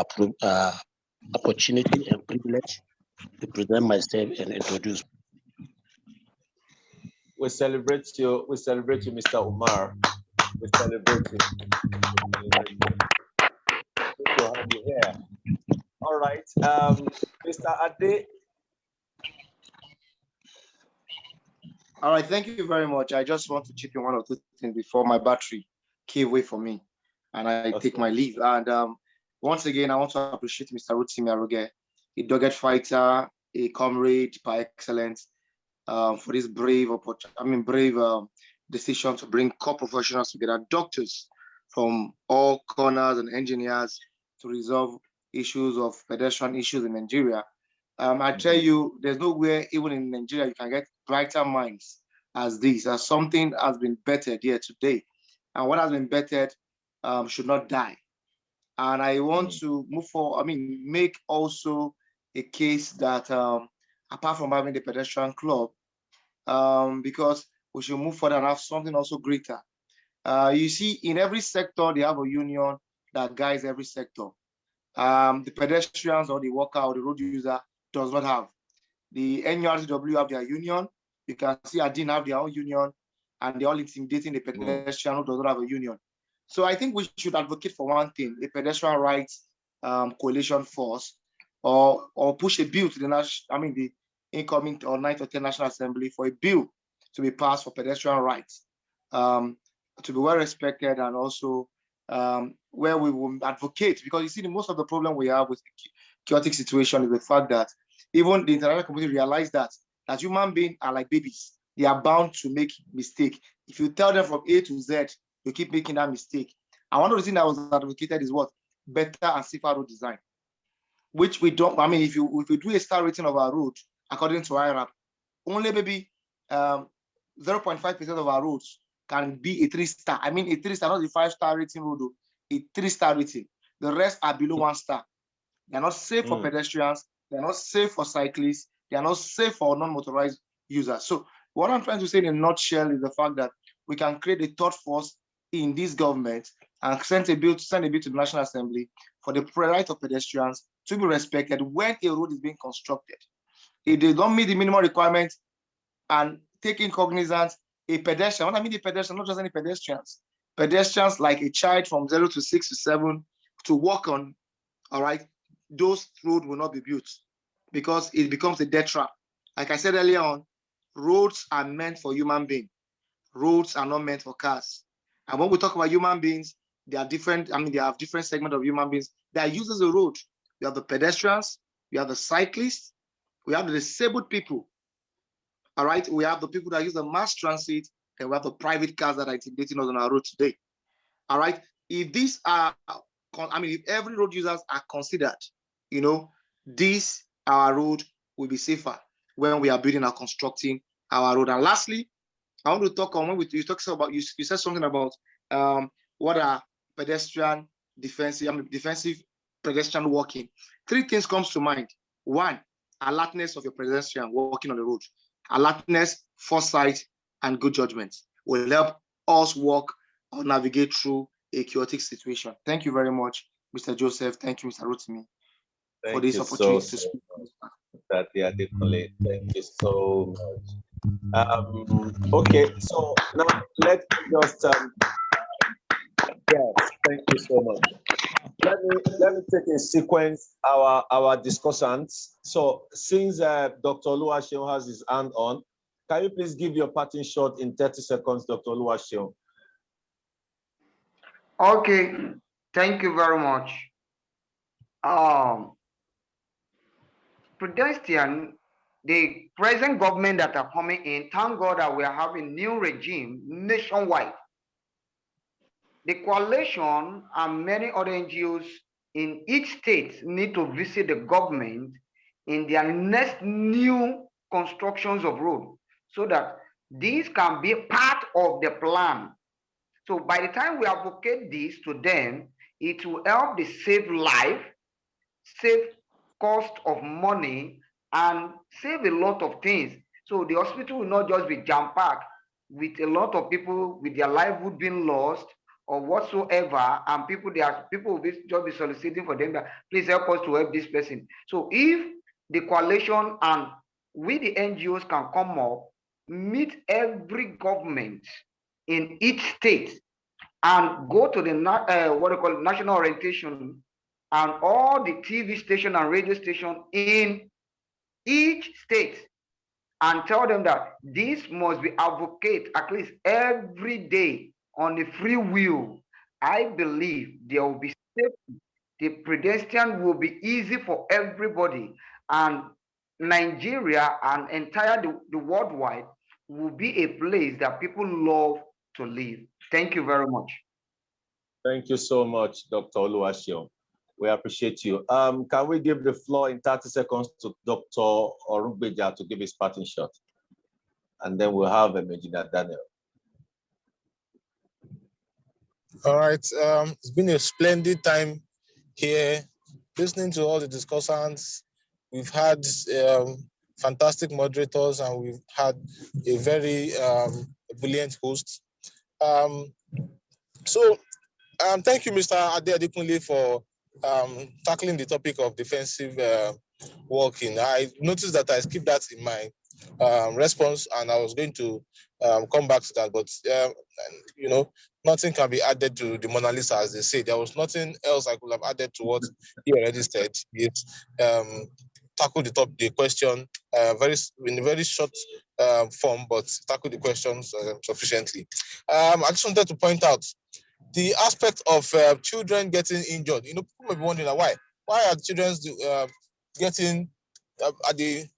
opportunity and privilege to present myself and introduce. We celebrate you, Mr. Umar. We celebrate you. Good to have you here. All right, Mr. Ade. All right, thank you very much. I just want to chip in one or two things before my battery gave way for me, and I take my leave. And once again, I want to appreciate Mr. Rotimi Aroge, a dogged fighter, a comrade by excellence, for this brave decision to bring core professionals together, doctors from all corners and engineers to resolve issues of pedestrian issues in Nigeria. I tell you, there's nowhere, even in Nigeria, you can get brighter minds as this, as something has been bettered here today. And what has been bettered should not die. And I want to move forward, make also a case that apart from having the pedestrian club, because we should move forward and have something also greater. You see, in every sector, they have a union that guides every sector. The pedestrians or the worker or the road user does not have. The NURTW have their union. You can see Adin have their own union, and they're all intimidating the pedestrian who does not have a union. So I think we should advocate for one thing, a pedestrian rights coalition force, or push a bill to the incoming or 9th or 10th National Assembly for a bill to be passed for pedestrian rights, to be well respected, and also where we will advocate, because you see, most of the problem we have with the chaotic situation is the fact that even the international community realize that human beings are like babies. They are bound to make mistake. If you tell them from A to Z, you keep making that mistake. And one of the things that was advocated is what? Better and safer road design, which we don't. If you do a star rating of our road according to IRAP, only maybe 0.5% of our roads can be a 3-star. A 3-star, not a 5-star rating road, a 3-star rating. The rest are below 1 star. They're not safe for pedestrians. They're not safe for cyclists. They are not safe for non-motorized users. So what I'm trying to say in a nutshell is the fact that we can create a third force in this government and send a bill to the National Assembly for the right of pedestrians to be respected when a road is being constructed. If they don't meet the minimum requirements, and taking cognizance, a pedestrian, when I mean a pedestrian, not just any pedestrians like a child from 0 to 6 to 7 to walk on, all right, those roads will not be built because it becomes a death trap. Like I said earlier on, roads are meant for human beings. Roads are not meant for cars. And when we talk about human beings, they are different. They have different segments of human beings that uses the road. We have the pedestrians, we have the cyclists, we have the disabled people. All right, we have the people that use the mass transit, and we have the private cars that are intimidating us on our road today. All right, if these are, if every road users are considered, this our road will be safer when we are building and constructing our road. And lastly, I want to talk on when you talked about, you said something about what are pedestrian defensive pedestrian walking. Three things comes to mind. One, alertness of your pedestrian walking on the road. Alertness, foresight, and good judgment will help us walk or navigate through a chaotic situation. Thank you very much, Mr. Joseph. Thank you, Mr. Rotimi, for this opportunity to speak. Thank you so much. Okay, so now let's just yes, thank you so much. Let me take in sequence our discussants. So since Dr. Oluwaseun has his hand on, can you please give your parting shot in 30 seconds, Dr. Oluwaseun? Okay, thank you very much. Pedestrian, the present government that are coming in, thank God that we are having new regime nationwide. The coalition and many other NGOs in each state need to visit the government in their next new constructions of road so that these can be part of the plan. So by the time we advocate this to them, it will help the save life, save cost of money, and save a lot of things. So the hospital will not just be jam-packed with a lot of people with their livelihood being lost or whatsoever, and people will just be soliciting for them that please help us to help this person. So if the coalition and we the NGOs can come up, meet every government in each state and go to the what they call national orientation and all the TV station and radio station in each state and tell them that this must be advocate at least every day on the free will. I believe there will be safety. The pedestrian will be easy for everybody, and Nigeria and entire the worldwide will be a place that people love to live. Thank you very much. Thank you so much, Dr. Oluwaseun. We appreciate you. Can we give the floor in 30 seconds to Dr. Orugbeja to give his parting shot? And then we'll have Medina Daniel. All right. It's been a splendid time here, listening to all the discussants. We've had fantastic moderators, and we've had a very brilliant host. Thank you, Mr. Ade Adekunle, for tackling the topic of defensive walking. I noticed that I skipped that in my response, and I was going to come back to that, but you know, nothing can be added to the Mona Lisa, as they say. There was nothing else I could have added to what he already said. It tackled the question in a very short form, but tackled the questions sufficiently. I just wanted to point out the aspect of children getting injured. You know, people may be wondering why are children getting at the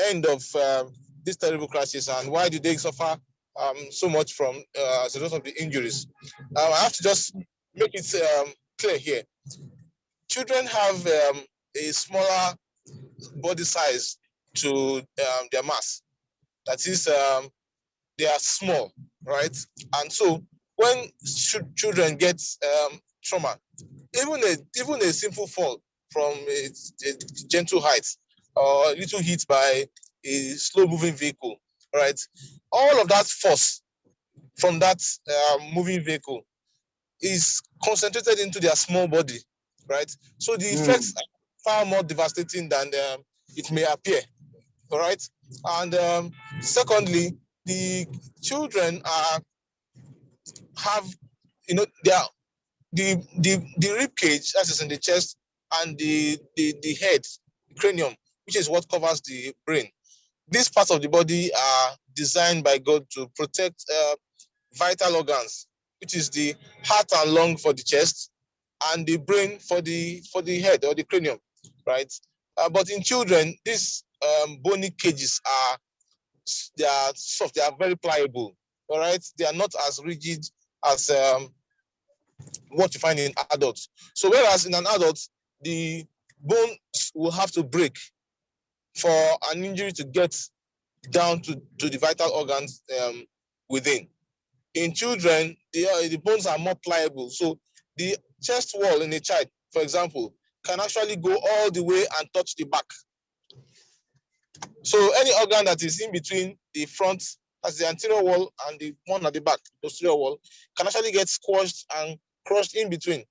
end of this terrible crisis, and why do they suffer so much from as a result of the injuries? I have to just make it clear here. Children have a smaller body size to their mass. That is, they are small, right? And so when children get trauma, even a simple fall from a gentle height or a little hit by a slow-moving vehicle, right? All of that force from that moving vehicle is concentrated into their small body, right? So the effects are far more devastating than it may appear, all right? And secondly, the children have, you know, the rib cage that is in the chest and the head, cranium, which is what covers the brain. These parts of the body are designed by God to protect vital organs, which is the heart and lung for the chest, and the brain for the head or the cranium, right? But in children, these bony cages are soft, they are very pliable, all right? They are not as rigid as what you find in adults. So whereas in an adult, the bones will have to break for an injury to get down to the vital organs within. In children, the bones are more pliable. So the chest wall in a child, for example, can actually go all the way and touch the back. So any organ that is in between the front, as the anterior wall, and the one at the back, posterior wall, can actually get squashed and crushed in between,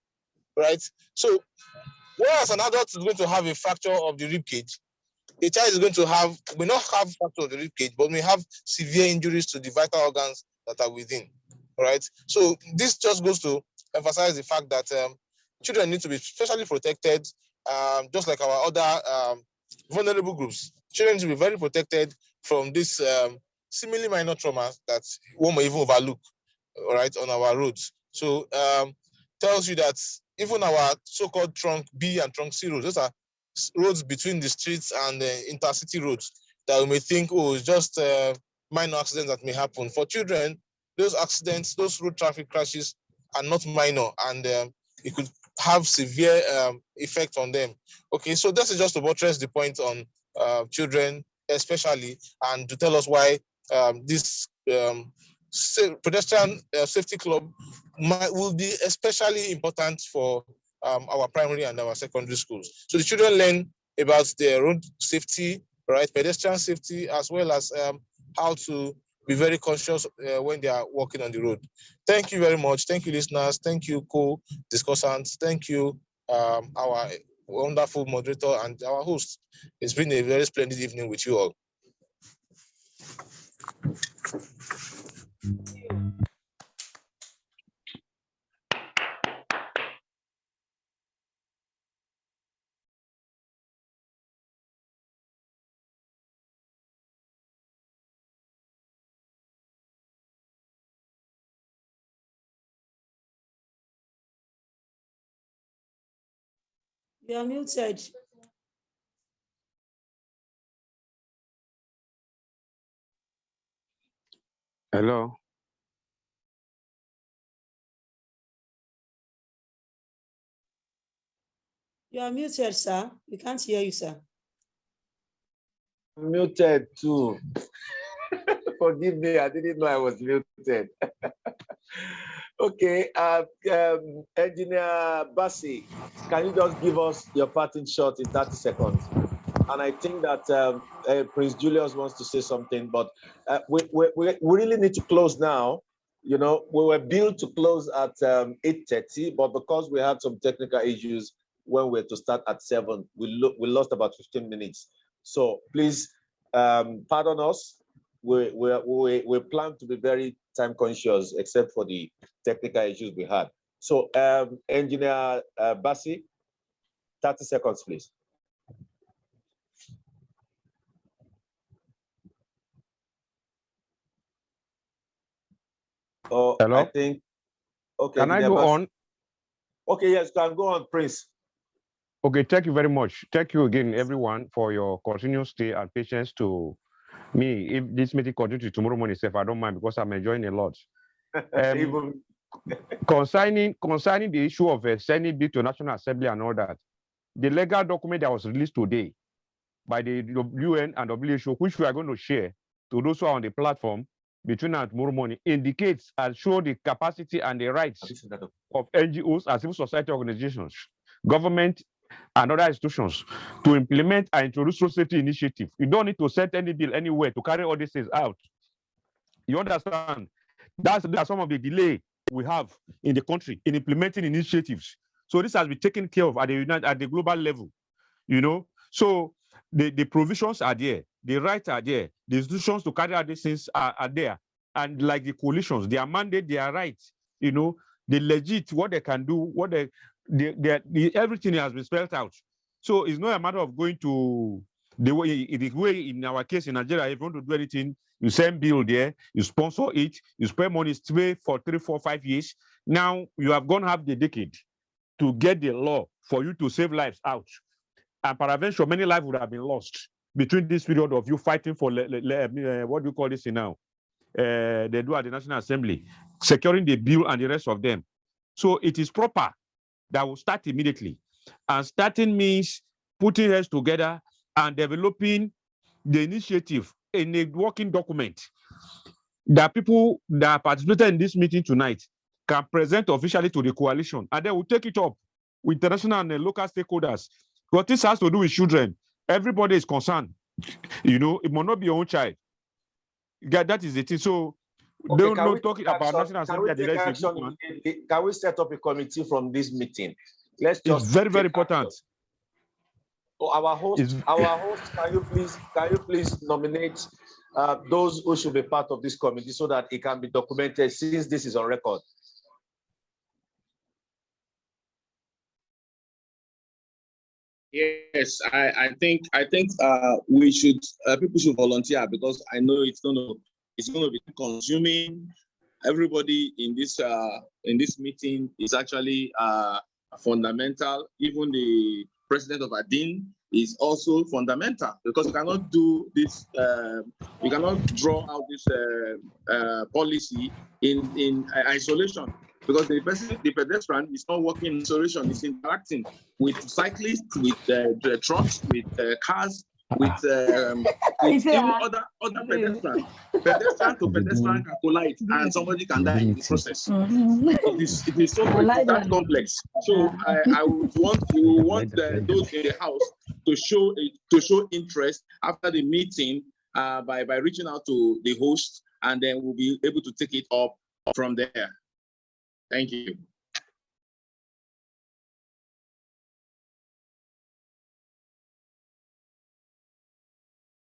right? So whereas an adult is going to have a fracture of the rib cage, a child is going to may not have fracture of the rib cage, but may have severe injuries to the vital organs that are within, right? So this just goes to emphasize the fact that children need to be specially protected, just like our other vulnerable groups. Children should be very protected from this seemingly minor trauma that one may even overlook, right, on our roads. So tells you that even our so-called trunk B and trunk C roads, those are roads between the streets and intercity roads that we may think, oh, it's just minor accidents that may happen. For children, those accidents, those road traffic crashes are not minor, and it could have severe effect on them. Okay, so this is just to buttress the point on children especially, and to tell us why this pedestrian safety club will be especially important for our primary and our secondary schools. So the children learn about the road safety, right, pedestrian safety, as well as how to be very conscious when they are walking on the road. Thank you very much. Thank you, listeners. Thank you, co-discussants. Thank you, our wonderful moderator and our host. It's been a very splendid evening with you all. You are muted. Hello. You are muted, sir. We can't hear you, sir. Muted too. Forgive me, I didn't know I was muted. Okay, Engineer Bassi, can you just give us your parting shot in 30 seconds? And I think that Prince Julius wants to say something, but we really need to close now. You know, we were billed to close at 8:30, but because we had some technical issues when we were to start at 7, we lost about 15 minutes. So please pardon us. We plan to be very time conscious, except for the technical issues we had. So Engineer Bassi, 30 seconds, please. Oh, Hello? I think, okay. Can I go on? Okay, yes, can go on, Prince. Okay, thank you very much. Thank you again, everyone, for your continuous stay and patience to me. If this meeting continues tomorrow morning, I don't mind because I'm enjoying a lot. Concerning the issue of sending bill to National Assembly and all that, the legal document that was released today by the UN and WHO, which we are going to share to those who are on the platform between now and tomorrow morning, indicates and show the capacity and the rights of NGOs and civil society organizations, government, and other institutions to implement and introduce road safety initiative. You don't need to set any bill anywhere to carry all these things out. You understand? That's some of the delay we have in the country in implementing initiatives. So this has been taken care of at the global level, you know. So the provisions are there, the rights are there, the institutions to carry out these things are there, and like the coalitions, their mandate, their rights, you know, the legit what they can do, what everything has been spelled out. So it's not a matter of going to the way in our case in Nigeria. If you want to do anything, you send bill there, you sponsor it, you spend money, stay for 3, 4, 5 years. Now you have gone half the decade to get the law for you to save lives out. And peradventure, many lives would have been lost between this period of you fighting for, what do you call this now? They do at the National Assembly, securing the bill and the rest of them. So it is proper that will start immediately. And starting means putting heads together and developing the initiative in a working document that people that participated in this meeting tonight can present officially to the coalition, and then we'll take it up with international and local stakeholders. Because this has to do with children. Everybody is concerned. You know, it must not be your own child. Yeah, that is the thing. So Okay, don't not talking about National Assembly at the rest of Can we set up a committee from this meeting? Let's It's just very, very take action. important. So our host, can you please nominate those who should be part of this committee so that it can be documented since this is on record? Yes, I think we should people should volunteer, because I know it's gonna be consuming. Everybody in this meeting is actually fundamental. Even the president of ADIN is also fundamental, because we cannot do this. We cannot draw out this policy in isolation. Because the pedestrian is not working in isolation, it's interacting with cyclists, with the trucks, with cars, with even other pedestrians. Pedestrian to pedestrian can collide, and somebody can die in the process. It is so that complex. So I would want those in the house to show interest after the meeting by reaching out to the host, and then we'll be able to take it up from there. Thank you.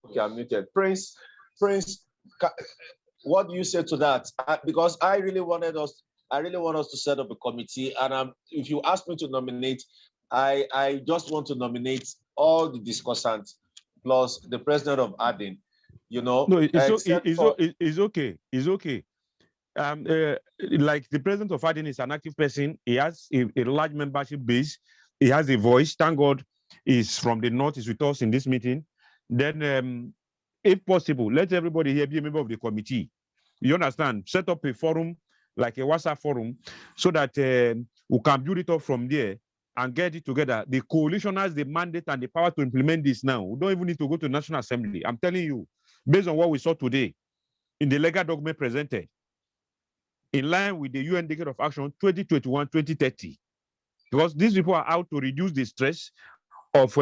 Okay, I'm muted. Prince, what do you say to that? Because I really want us to set up a committee, and if you ask me to nominate, I just want to nominate all the discussants plus the president of ADIN. You know, no, it's okay. It's okay. Like the president of ADIN is an active person. He has a large membership base. He has a voice. Thank God he's from the north, is with us in this meeting. Then, if possible, let everybody here be a member of the committee. You understand? Set up a forum, like a WhatsApp forum, so that we can build it up from there and get it together. The coalition has the mandate and the power to implement this now. We don't even need to go to National Assembly. I'm telling you, based on what we saw today in the legal document presented, in line with the UN Decade of Action 2021-2030, because these people are out to reduce the stress of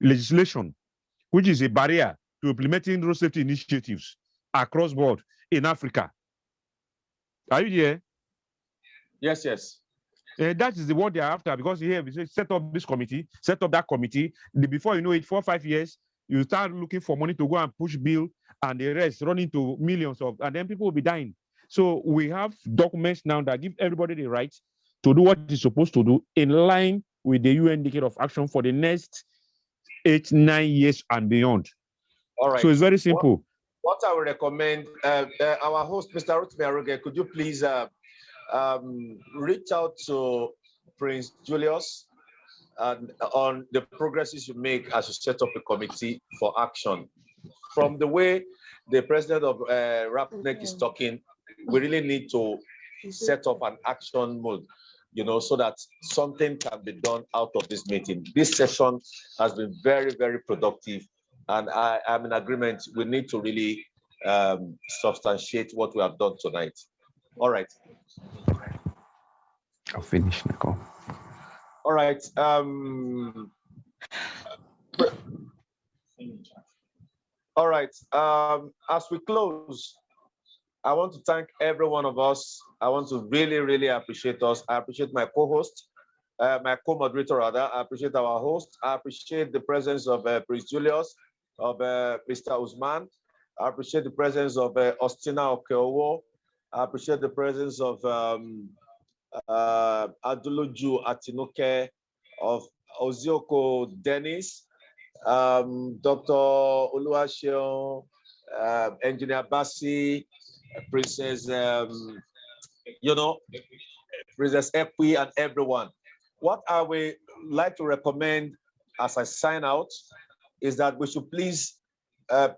legislation, which is a barrier to implementing road safety initiatives across board in Africa. Are you here? Yes, yes. That is what they are after, because here we say set up this committee, set up that committee. Before you know it, 4 or 5 years, you start looking for money to go and push bill, and the rest run into millions of, and then people will be dying. So we have documents now that give everybody the right to do what it's supposed to do in line with the UN Decade of Action for the next 8-9 years and beyond. All right. So it's very simple. What I would recommend, our host, Mr. Rotimi Aruge, could you please reach out to Prince Julius on the progresses you make as you set up a committee for action? From the way the president of RAPNEC is talking, we really need to set up an action mode, you know, so that something can be done out of this meeting. This session has been very, very productive, and I am in agreement. We need to really substantiate what we have done tonight. All right. I'll finish, Nicole. All right. All right. As we close, I want to thank every one of us. I want to really, really appreciate us. I appreciate my co-host, my co-moderator rather. I appreciate our host. I appreciate the presence of Prince Julius, of Mr. Usman. I appreciate the presence of Ostina Okeowo. I appreciate the presence of Aduluju Atinuke, of Ozioko Dennis, Dr. Oluwaseun, Engineer Bassi, Princess, Princess Epi, and everyone. What I would like to recommend as I sign out is that we should please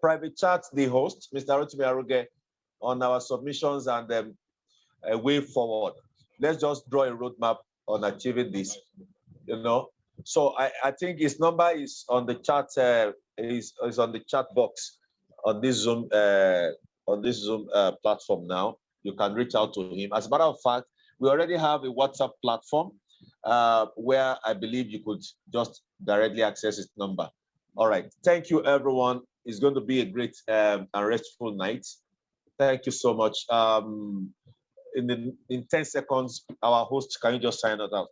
private chat the host, Mr. Rotimi Aruge, on our submissions and a way forward. Let's just draw a roadmap on achieving this, you know. So I think his number is on the chat, is on the chat box on this Zoom platform now. You can reach out to him. As a matter of fact, we already have a WhatsApp platform where I believe you could just directly access his number. All right. Thank you, everyone. It's going to be a great and restful night. Thank you so much. In 10 seconds, our host, can you just sign us out?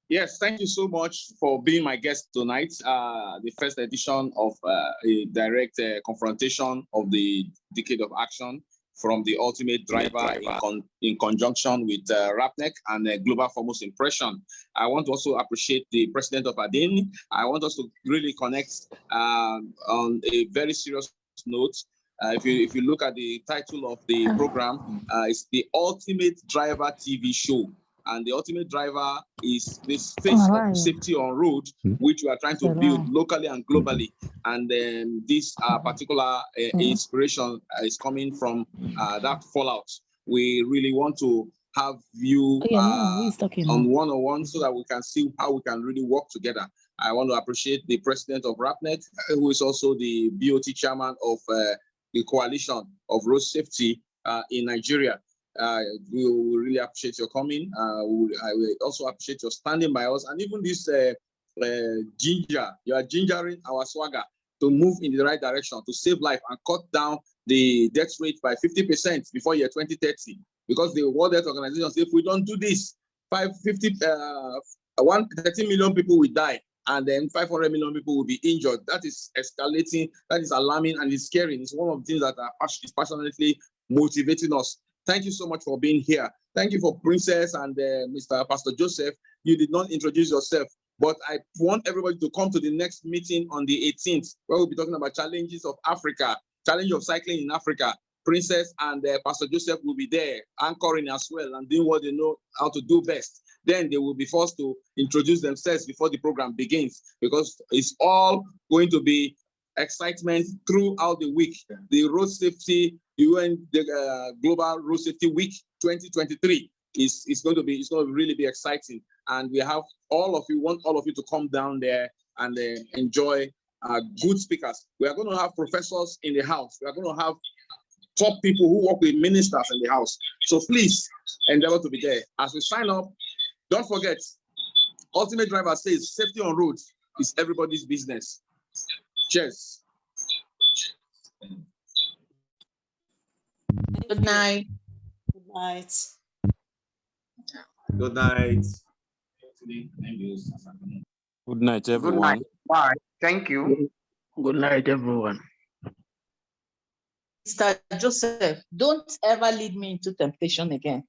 Yes, thank you so much for being my guest tonight. The first edition of a direct confrontation of the Decade of Action from the Ultimate Driver in conjunction with RAPNEC and Global Foremost Impression. I want to also appreciate the president of ADIN. I want us to really connect on a very serious note. If you look at the title of the program, it's the Ultimate Driver TV show. And the Ultimate Driver is this face of safety on road, which we are trying to build locally and globally. And this particular inspiration is coming from that fallout. We really want to have you on one-on-one so that we can see how we can really work together. I want to appreciate the president of RAPNEC, who is also the BOT chairman of the Coalition of Road Safety in Nigeria. We will really appreciate your coming. I will also appreciate your standing by us, and even this ginger. You are gingering our swagger to move in the right direction to save life and cut down the death rate by 50% before year 2030. Because the World Health Organization says if we don't do this, 130 million people will die, and then 500 million people will be injured. That is escalating. That is alarming, and it's scary. It's one of the things that is passionately motivating us. Thank you so much for being here. Thank you for Princess and Mr. Pastor Joseph. You did not introduce yourself, but I want everybody to come to the next meeting on the 18th, where we'll be talking about challenges of Africa, challenge of cycling in Africa. Princess and Pastor Joseph will be there, anchoring as well and doing what they know how to do best. Then they will be forced to introduce themselves before the program begins, because it's all going to be excitement throughout the week. The road safety, the Global Road Safety Week 2023 is going to really be exciting. And we have want all of you to come down there and enjoy good speakers. We are going to have professors in the house. We are going to have top people who work with ministers in the house. So please endeavor to be there. As we sign up, don't forget, Ultimate Driver says safety on roads is everybody's business. Cheers. Good night. Good night. Good night. Good night, everyone. Good night. Bye. Thank you. Good night, everyone. Mr. Joseph, don't ever lead me into temptation again.